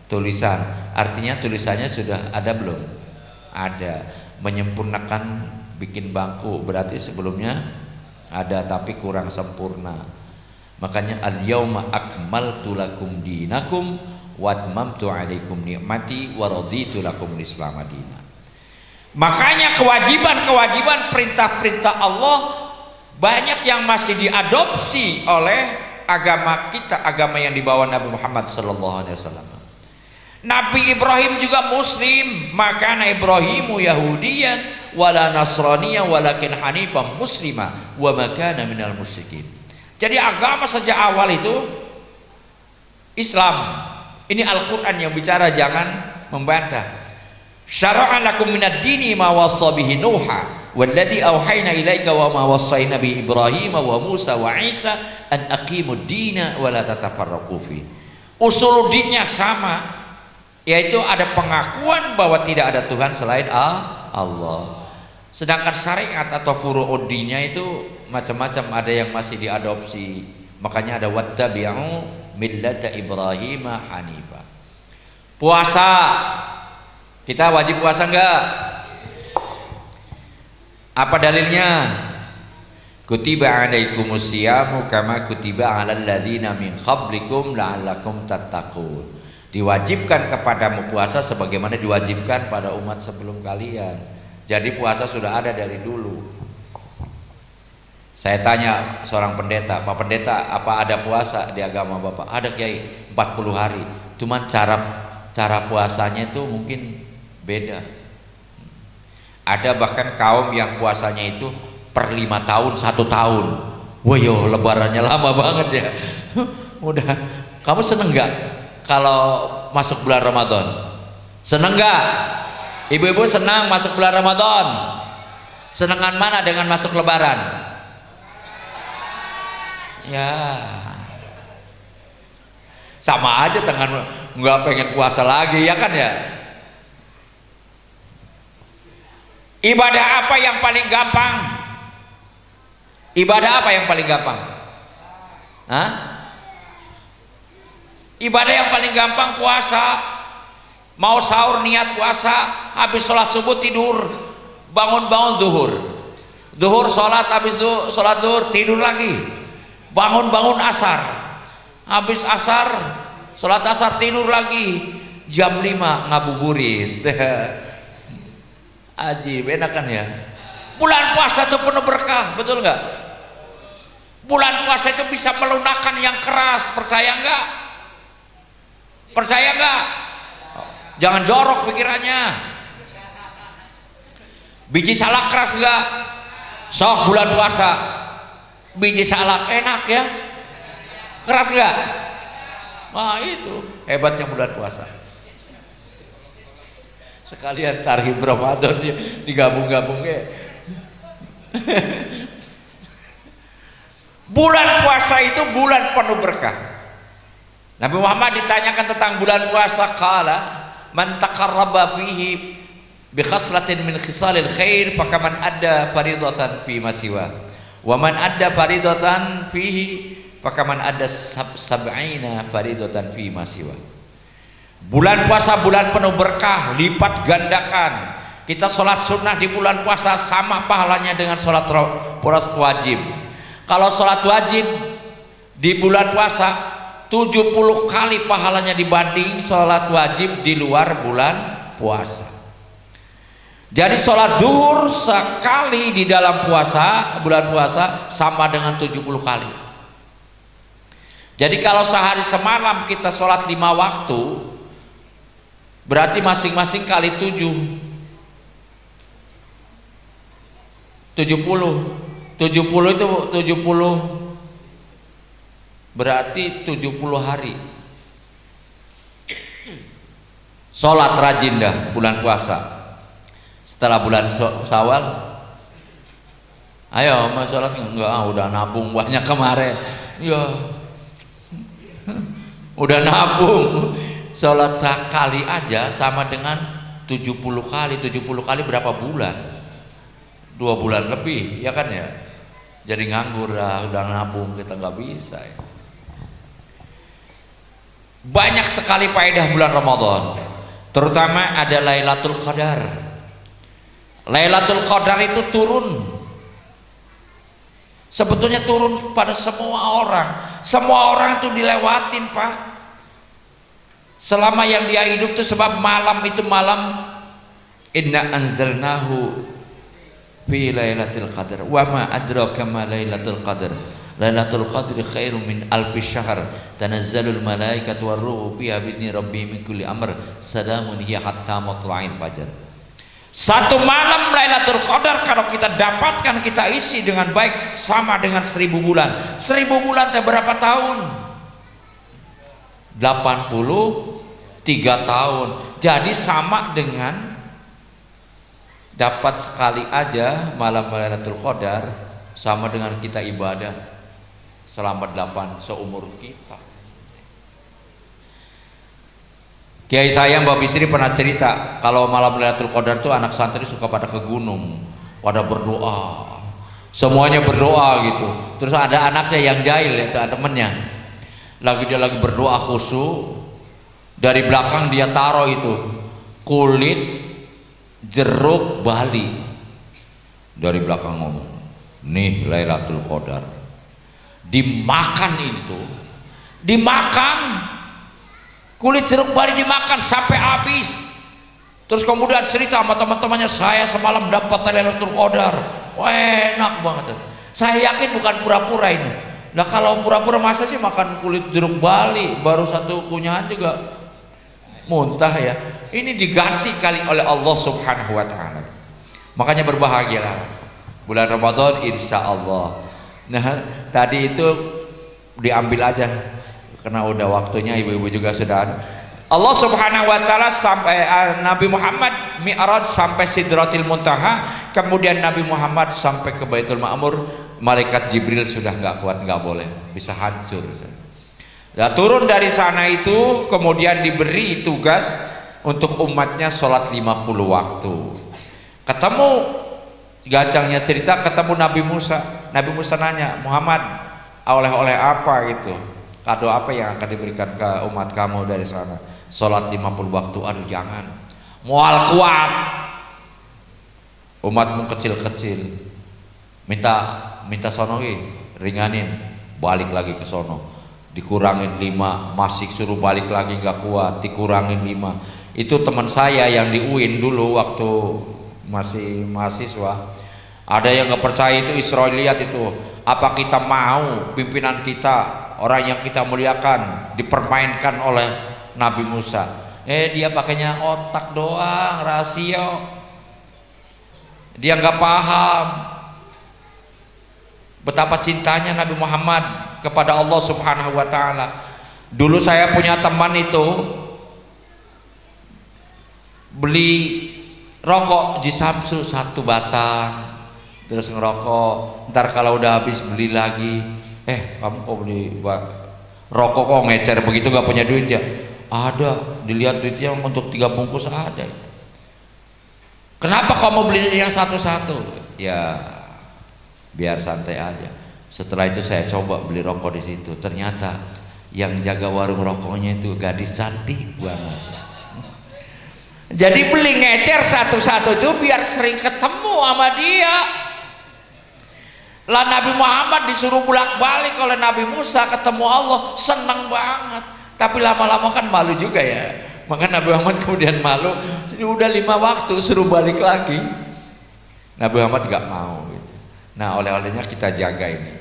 Tulisan. Artinya tulisannya sudah ada belum? Ada. Menyempurnakan bikin bangku berarti sebelumnya ada tapi kurang sempurna. Makanya al-yauma akmaltu lakum dinakum wa atmamtu 'alaikum ni'mati wa raditu lakum al-islam madina. Makanya kewajiban-kewajiban perintah-perintah Allah banyak yang masih diadopsi oleh agama kita, agama yang dibawa Nabi Muhammad sallallahu alaihi wasallam. Nabi Ibrahim juga muslim, maka Ibrahimu Yahudiyan wala Nasraniyan walakin hanifan muslima wa ma kana minal musyrikin. Jadi agama sejak awal itu Islam. Ini Al-Quran yang bicara, jangan membantah. Syara'a lakum minad dini ma wassa bihi Nuha walladzi auhayna ilaika wa ma wassayna bi Ibrahim wa Musa wa Isa an aqimud dina wa la tatafarraqu fi. Usul dinnya sama, yaitu ada pengakuan bahwa tidak ada Tuhan selain Allah. Sedangkan syariat atau furu'uddinnya itu macam-macam, ada yang masih diadopsi. Makanya ada wattabi'u millata Ibrahim hanifa. Puasa, kita wajib puasa enggak? Apa dalilnya? Kutiba alaikumus siyamu kama kutiba alal ladzina min qablikum la'allakum tattaqun. Diwajibkan kepadamu puasa sebagaimana diwajibkan pada umat sebelum kalian. Jadi puasa sudah ada dari dulu. Saya tanya seorang pendeta, Pak Pendeta, apa ada puasa di agama Bapak? Ada Kiai, 40 hari. Cuman cara puasanya itu mungkin beda. Ada bahkan kaum yang puasanya itu per 5 tahun, 1 tahun. Wah yo, lebarannya lama banget ya. Udah, kamu seneng nggak kalau masuk bulan Ramadan? Seneng nggak? Ibu-ibu senang masuk bulan Ramadan? Senengan mana dengan masuk lebaran? Ya sama aja dengan nggak pengen puasa lagi, ya kan ya. Ibadah apa yang paling gampang? Ibadah apa yang paling gampang? Hah? Ibadah yang paling gampang puasa. Mau sahur niat puasa, habis sholat subuh tidur, bangun zuhur, sholat, habis itu sholat zuhur tidur lagi, bangun asar, habis asar sholat asar tidur lagi, jam 5 ngabuburit. Ajib, enak kan ya. Bulan puasa itu penuh berkah, betul nggak? Bulan puasa itu bisa melunakkan yang keras, percaya nggak? Percaya nggak? Jangan jorok pikirannya. Biji salak keras nggak? Sok bulan puasa biji salak enak ya, keras nggak? Wah itu hebatnya bulan puasa. Sekalian tarhib Ramadan digabung-gabung ya. Bulan puasa itu bulan penuh berkah. Nabi Muhammad ditanyakan tentang bulan puasa, qala man taqarraba fihi bi khaslatin min khisalil khair fakaman adda faridatan fi masiwa wa man adda faridatan fihi fakaman adda sab'ina faridatan fi masiwa. Bulan puasa bulan penuh berkah, lipat gandakan. Kita sholat sunnah di bulan puasa sama pahalanya dengan sholat wajib. Kalau sholat wajib di bulan puasa 70 kali pahalanya dibanding sholat wajib di luar bulan puasa. Jadi sholat duhur sekali di dalam puasa, bulan puasa sama dengan 70 kali. Jadi kalau sehari semalam kita sholat 5 waktu, berarti masing-masing kali 70 itu 70 berarti 70 hari sholat rajin dah bulan puasa. Setelah bulan Syawal, ayo mau sholat enggak, udah nabung banyak kemarin ya, udah nabung. Sholat sekali aja sama dengan 70 kali. 70 kali berapa bulan? 2 bulan lebih, ya kan ya? Jadi nganggur lah, udah nabung kita nggak bisa ya. Banyak sekali faedah bulan Ramadan, terutama ada Lailatul Qadar. Lailatul Qadar itu turun, sebetulnya turun pada semua orang. Semua orang itu dilewatin, Pak. Selama yang dia hidup itu, sebab malam itu malam inna anzalnahu fi lailatul qadar wa ma adraka ma lailatul qadar lailatul qadri khairum min alfi syahr tanazzalul malaikatu warruhu fiha bi'idzni rabbihim min kulli amr salamun hiya hatta matla'il fajar. Satu malam Lailatul Qadar kalau kita dapatkan, kita isi dengan baik, sama dengan 1000 bulan. 1000 bulan itu berapa tahun? 83 tahun. Jadi sama dengan dapat sekali aja malam Lailatul Qadar, sama dengan kita ibadah selama 8 seumur kita. Kiai saya Mbak Bisri pernah cerita kalau malam Lailatul Qadar tuh anak santri suka pada ke gunung, pada berdoa, semuanya berdoa gitu. Terus ada anaknya yang jahil, itu temennya, dia lagi berdoa khusyuk, dari belakang dia taruh itu kulit jeruk Bali, dari belakang ngomong, nih Lailatul Qadar, dimakan itu, dimakan. Kulit jeruk Bali dimakan sampai habis. Terus kemudian cerita sama teman-temannya, saya semalam dapat Lailatul Qadar. Wah, enak banget. Saya yakin bukan pura-pura ini. Nah kalau pura-pura masa sih makan kulit jeruk Bali, baru satu kunyahan juga muntah ya. Ini diganti kali oleh Allah Subhanahu wa taala. Makanya berbahagialah bulan Ramadan insya Allah. Nah tadi itu diambil aja karena udah waktunya, ibu-ibu juga sudah. Allah Subhanahu wa taala sampai Nabi Muhammad Mi'raj sampai Sidratil Muntaha, kemudian Nabi Muhammad sampai ke Baitul Ma'mur. Malaikat Jibril sudah nggak kuat, nggak boleh, bisa hancur. Nah, turun dari sana itu kemudian diberi tugas untuk umatnya sholat 50 waktu. Ketemu gancangnya cerita, ketemu Nabi Musa. Nabi Musa nanya, Muhammad, oleh-oleh apa gitu? Kado apa yang akan diberikan ke umat kamu dari sana? Sholat 50 waktu. Aduh jangan, mual kuat, umatmu kecil-kecil, minta sonohi, ringanin, balik lagi ke sono, dikurangin 5, masih suruh balik lagi nggak kuat, dikurangin 5. Itu teman saya yang di UIN dulu waktu masih mahasiswa, ada yang nggak percaya itu Israiliyat itu. Apa kita mau pimpinan kita, orang yang kita muliakan, dipermainkan oleh Nabi Musa? Dia pakainya otak doang, rasio. Dia nggak paham betapa cintanya Nabi Muhammad kepada Allah Subhanahu wa taala. Dulu saya punya teman itu beli rokok di Samsu 1 batang, terus ngerokok, ntar kalau udah habis beli lagi. Kamu kok beli rokok kok ngecer begitu, gak punya duit ya? Ada, dilihat duitnya untuk 3 bungkus ada. Kenapa kamu beli yang satu-satu? Ya biar santai aja. Setelah itu saya coba beli rokok di situ, ternyata Yang jaga warung rokoknya itu gadis cantik banget. Jadi beli ngecer satu-satu itu biar sering ketemu sama dia. Lah Nabi Muhammad disuruh bolak-balik oleh Nabi Musa ketemu Allah, senang banget. Tapi lama-lama kan malu juga ya. Maka Nabi Muhammad kemudian malu, udah 5 waktu suruh balik lagi. Nabi Muhammad gak mau gitu. Nah, oleh-olehnya kita jaga ini.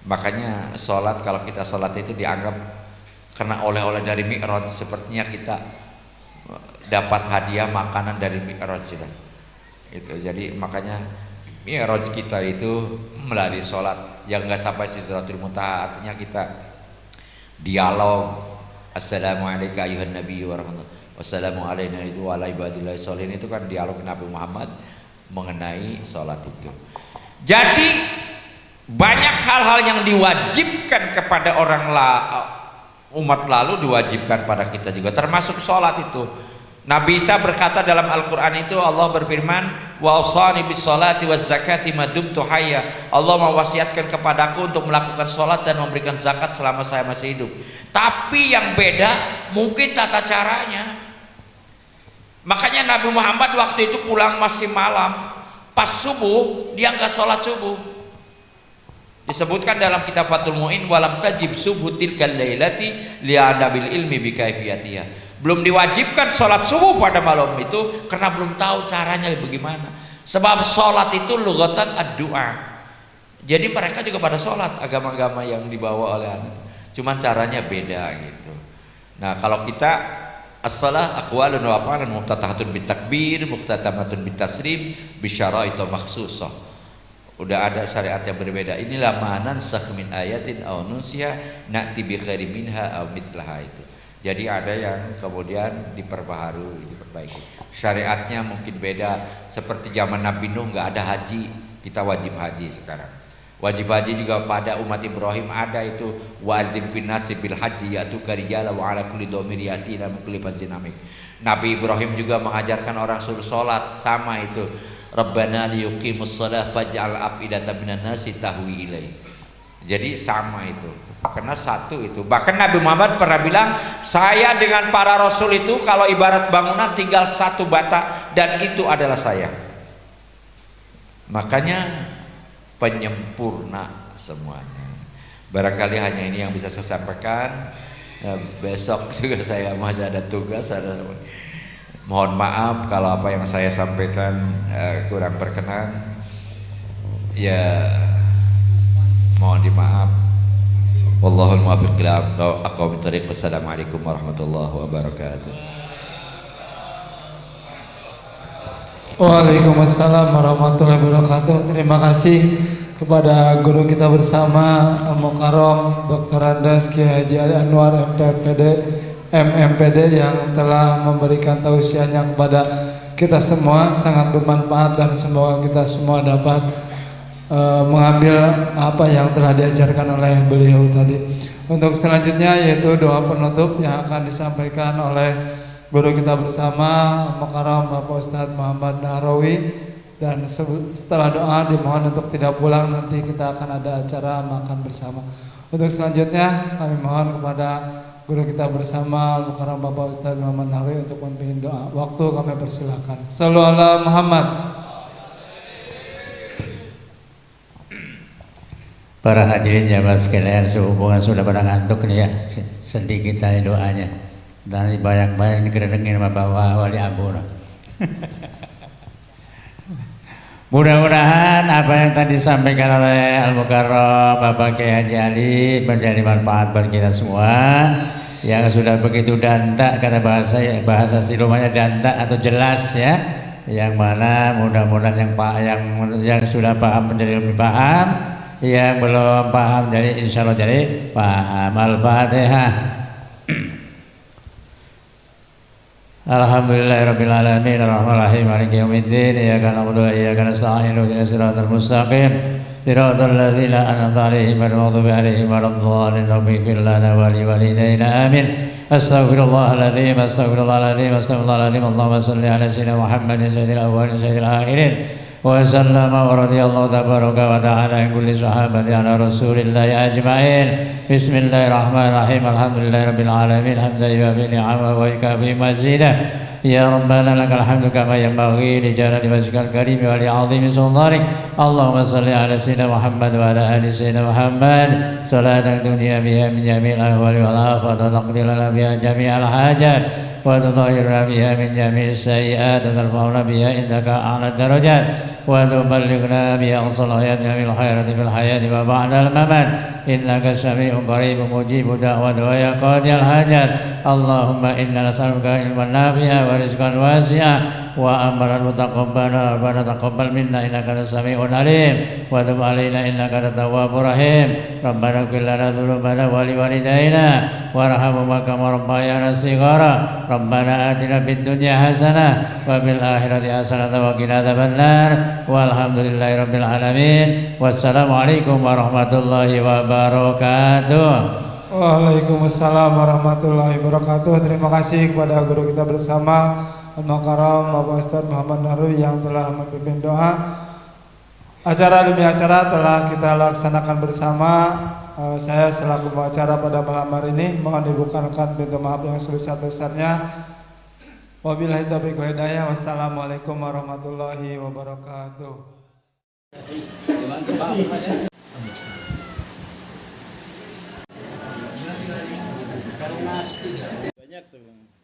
Makanya sholat, kalau kita sholat itu dianggap karena oleh-oleh dari Mi'raj, sepertinya kita dapat hadiah makanan dari Mi'raj itu. Jadi makanya Mi'raj kita itu melalui sholat yang nggak sampai Sidratul Muntaha, artinya kita dialog. Assalamualaikum ayuhan nabi warahmatullahi wassalamualaikum wa ala ibadillahi sholihin, itu kan dialog Nabi Muhammad mengenai sholat itu. Jadi banyak hal-hal yang diwajibkan kepada umat lalu diwajibkan pada kita juga, termasuk sholat itu. Nabi Isa berkata dalam Al-Quran itu, Allah berfirman, wa awsani bis sholati waz zakati ma dumtu hayya. Allah mewasiatkan kepadaku untuk melakukan sholat dan memberikan zakat selama saya masih hidup. Tapi yang beda mungkin tata caranya. Makanya Nabi Muhammad waktu itu pulang masih malam, pas subuh dia nggak sholat subuh. Disebutkan dalam kitab Fathul Mu'in, walam tajib subuh tilkal lailati li'adabil ilmi bikaifiyatiyah. Belum diwajibkan sholat subuh pada malam itu karena belum tahu caranya bagaimana. Sebab sholat itu lugatan ad-du'a. Jadi mereka juga pada sholat, agama-agama yang dibawa oleh anak, cuman caranya beda gitu. Nah, kalau kita as-shalah aqwalun wa af'alun muftatahatun bitakbir, muftatamatun bitaslim, bisyara'it makhsusah. Udah ada syariat yang berbeda. Inilah ma'nan sakh min ayatin aw nunsiha na'ti bi khairi minha aw mithlaha itu. Jadi ada yang kemudian diperbaharui, diperbaiki. Syariatnya mungkin beda. Seperti zaman Nabi Nuh nggak ada haji, kita wajib haji sekarang. Wajib haji juga pada umat Ibrahim ada itu, wa'adzim fin nasi bil haji ya'tuka rijala wa 'ala kulli dhamir yatina min kulli fajjin amik. Nabi Ibrahim juga mengajarkan orang suruh salat, sama itu. Rabbana liyuqimus shalah faj'al af'idatan minan nasi tahwi ilaihi. Jadi sama itu. Karena satu itu. Bahkan Nabi Muhammad pernah bilang, saya dengan para rasul itu kalau ibarat bangunan tinggal satu bata dan itu adalah saya. Makanya penyempurna semuanya. Barangkali hanya ini yang bisa saya sampaikan. Besok juga saya masih ada tugas. Mohon maaf kalau apa yang saya sampaikan kurang berkenan. Ya mohon dimaaf. Wallahul muwaffiq ila aqwamit thariq. Wassalamualaikum warahmatullahi wabarakatuh. Waalaikumsalam warahmatullahi wabarakatuh. Terima kasih kepada guru kita bersama Al-Mukarram Dr. Andes Kiai Haji Ali Anwar MMPD yang telah memberikan tausiahnya kepada kita semua, sangat bermanfaat dan semoga kita semua dapat mengambil apa yang telah diajarkan oleh beliau tadi. Untuk selanjutnya yaitu doa penutup yang akan disampaikan oleh guru kita bersama Mukarram Bapak Ustadz Muhammad Nahrawi, dan setelah doa dimohon untuk tidak pulang, nanti kita akan ada acara makan bersama. Untuk selanjutnya kami mohon kepada guru kita bersama Mukarram Bapak Ustadz Muhammad Nahrawi untuk memimpin doa. Waktu kami persilakan. Shallallahu ala Muhammad. Para hadirin jamaah sekalian, sehubungan sudah pada ngantuk nih ya, sedikit tadi doanya. Dan banyak-banyak dikerengin sama Bapak Wali Abura. Mudah-mudahan apa yang tadi disampaikan oleh Al-Mukarram Bapak Kiai Haji Ali menjadi manfaat bagi kita semua. Yang sudah begitu dantak, kata bahasa silumanya dantak atau jelas ya. Yang mana mudah-mudahan yang sudah paham menjadi lebih paham. Yang belum paham jadi insya Allah jadi paham. Al-Fatihah. Alhamdulillahirabbil alamin arrahmanirrahim maliki yaumiddin iyyaka na'budu wa iyyaka nasta'in ihdinas siratal mustaqim siratal ladzina an'amta 'alaihim ghairil maghdubi 'alaihim waladdallin ighfir lana wa liwalidayna amin. Astaghfirullahaladzim astaghfirullahaladzim astaghfirullahaladzim. Allahumma shalli ala sayyidina Muhammadin sayyidil awwalin sayyidil akhirin وسلم ورضي الله تبارك وتعالى عن كل صحابة على رسول الله أجمعين. بسم الله الرحمن الرحيم. الحمد لله رب العالمين حمدا يوافي نعمه ويكافئ مزيدا. يا ربنا لك الحمد كما ينبغي لجلال وجهك الكريم ولعظيم سلطانك. اللهم صل على سيدنا محمد وعلى آل سيدنا محمد صلاة تغنينا بها من جميع الأهوال والآفات وتقضي لنا بها جميع الحاجات وتطهرنا بها من جميع السيئات وترفعنا بها عندك أعلى الدرجات وتبلغنا بها أقصى الغايات من الخيرات في الحياة وبعد الممات إنك سميع قريب مجيب دعوة ويا قاضي الحاجات. اللهم إنا نسألك علما نافعا ورزقا واسعا وأمرا متقبلا. ربنا تقبل منا إنك أنت السميع العليم وتب علينا إنك أنت التواب الرحيم. ربنا اغفر لنا ذنوبنا ولوالدينا وارحمهما كما ربيانا صغارا. ربنا آتنا في الدنيا حسنة وفي الآخرة حسنة وقنا عذاب النار والحمد لله رب العالمين. والسلام عليكم ورحمة الله وbarakatuh. Waalaikumsalam warahmatullahi wabarakatuh. Terima kasih kepada guru kita bersama Al-Mukarram Bapak Ustadz Muhammad Narwi yang telah memimpin doa. Acara demi acara telah kita laksanakan bersama. Saya selaku pembicara pada malam hari ini mohon dibukakan pintu maaf yang sebesar-besarnya. Wabillahi taufiq wal hidayah. Wassalamualaikum warahmatullahi wabarakatuh. Banyak sebenarnya.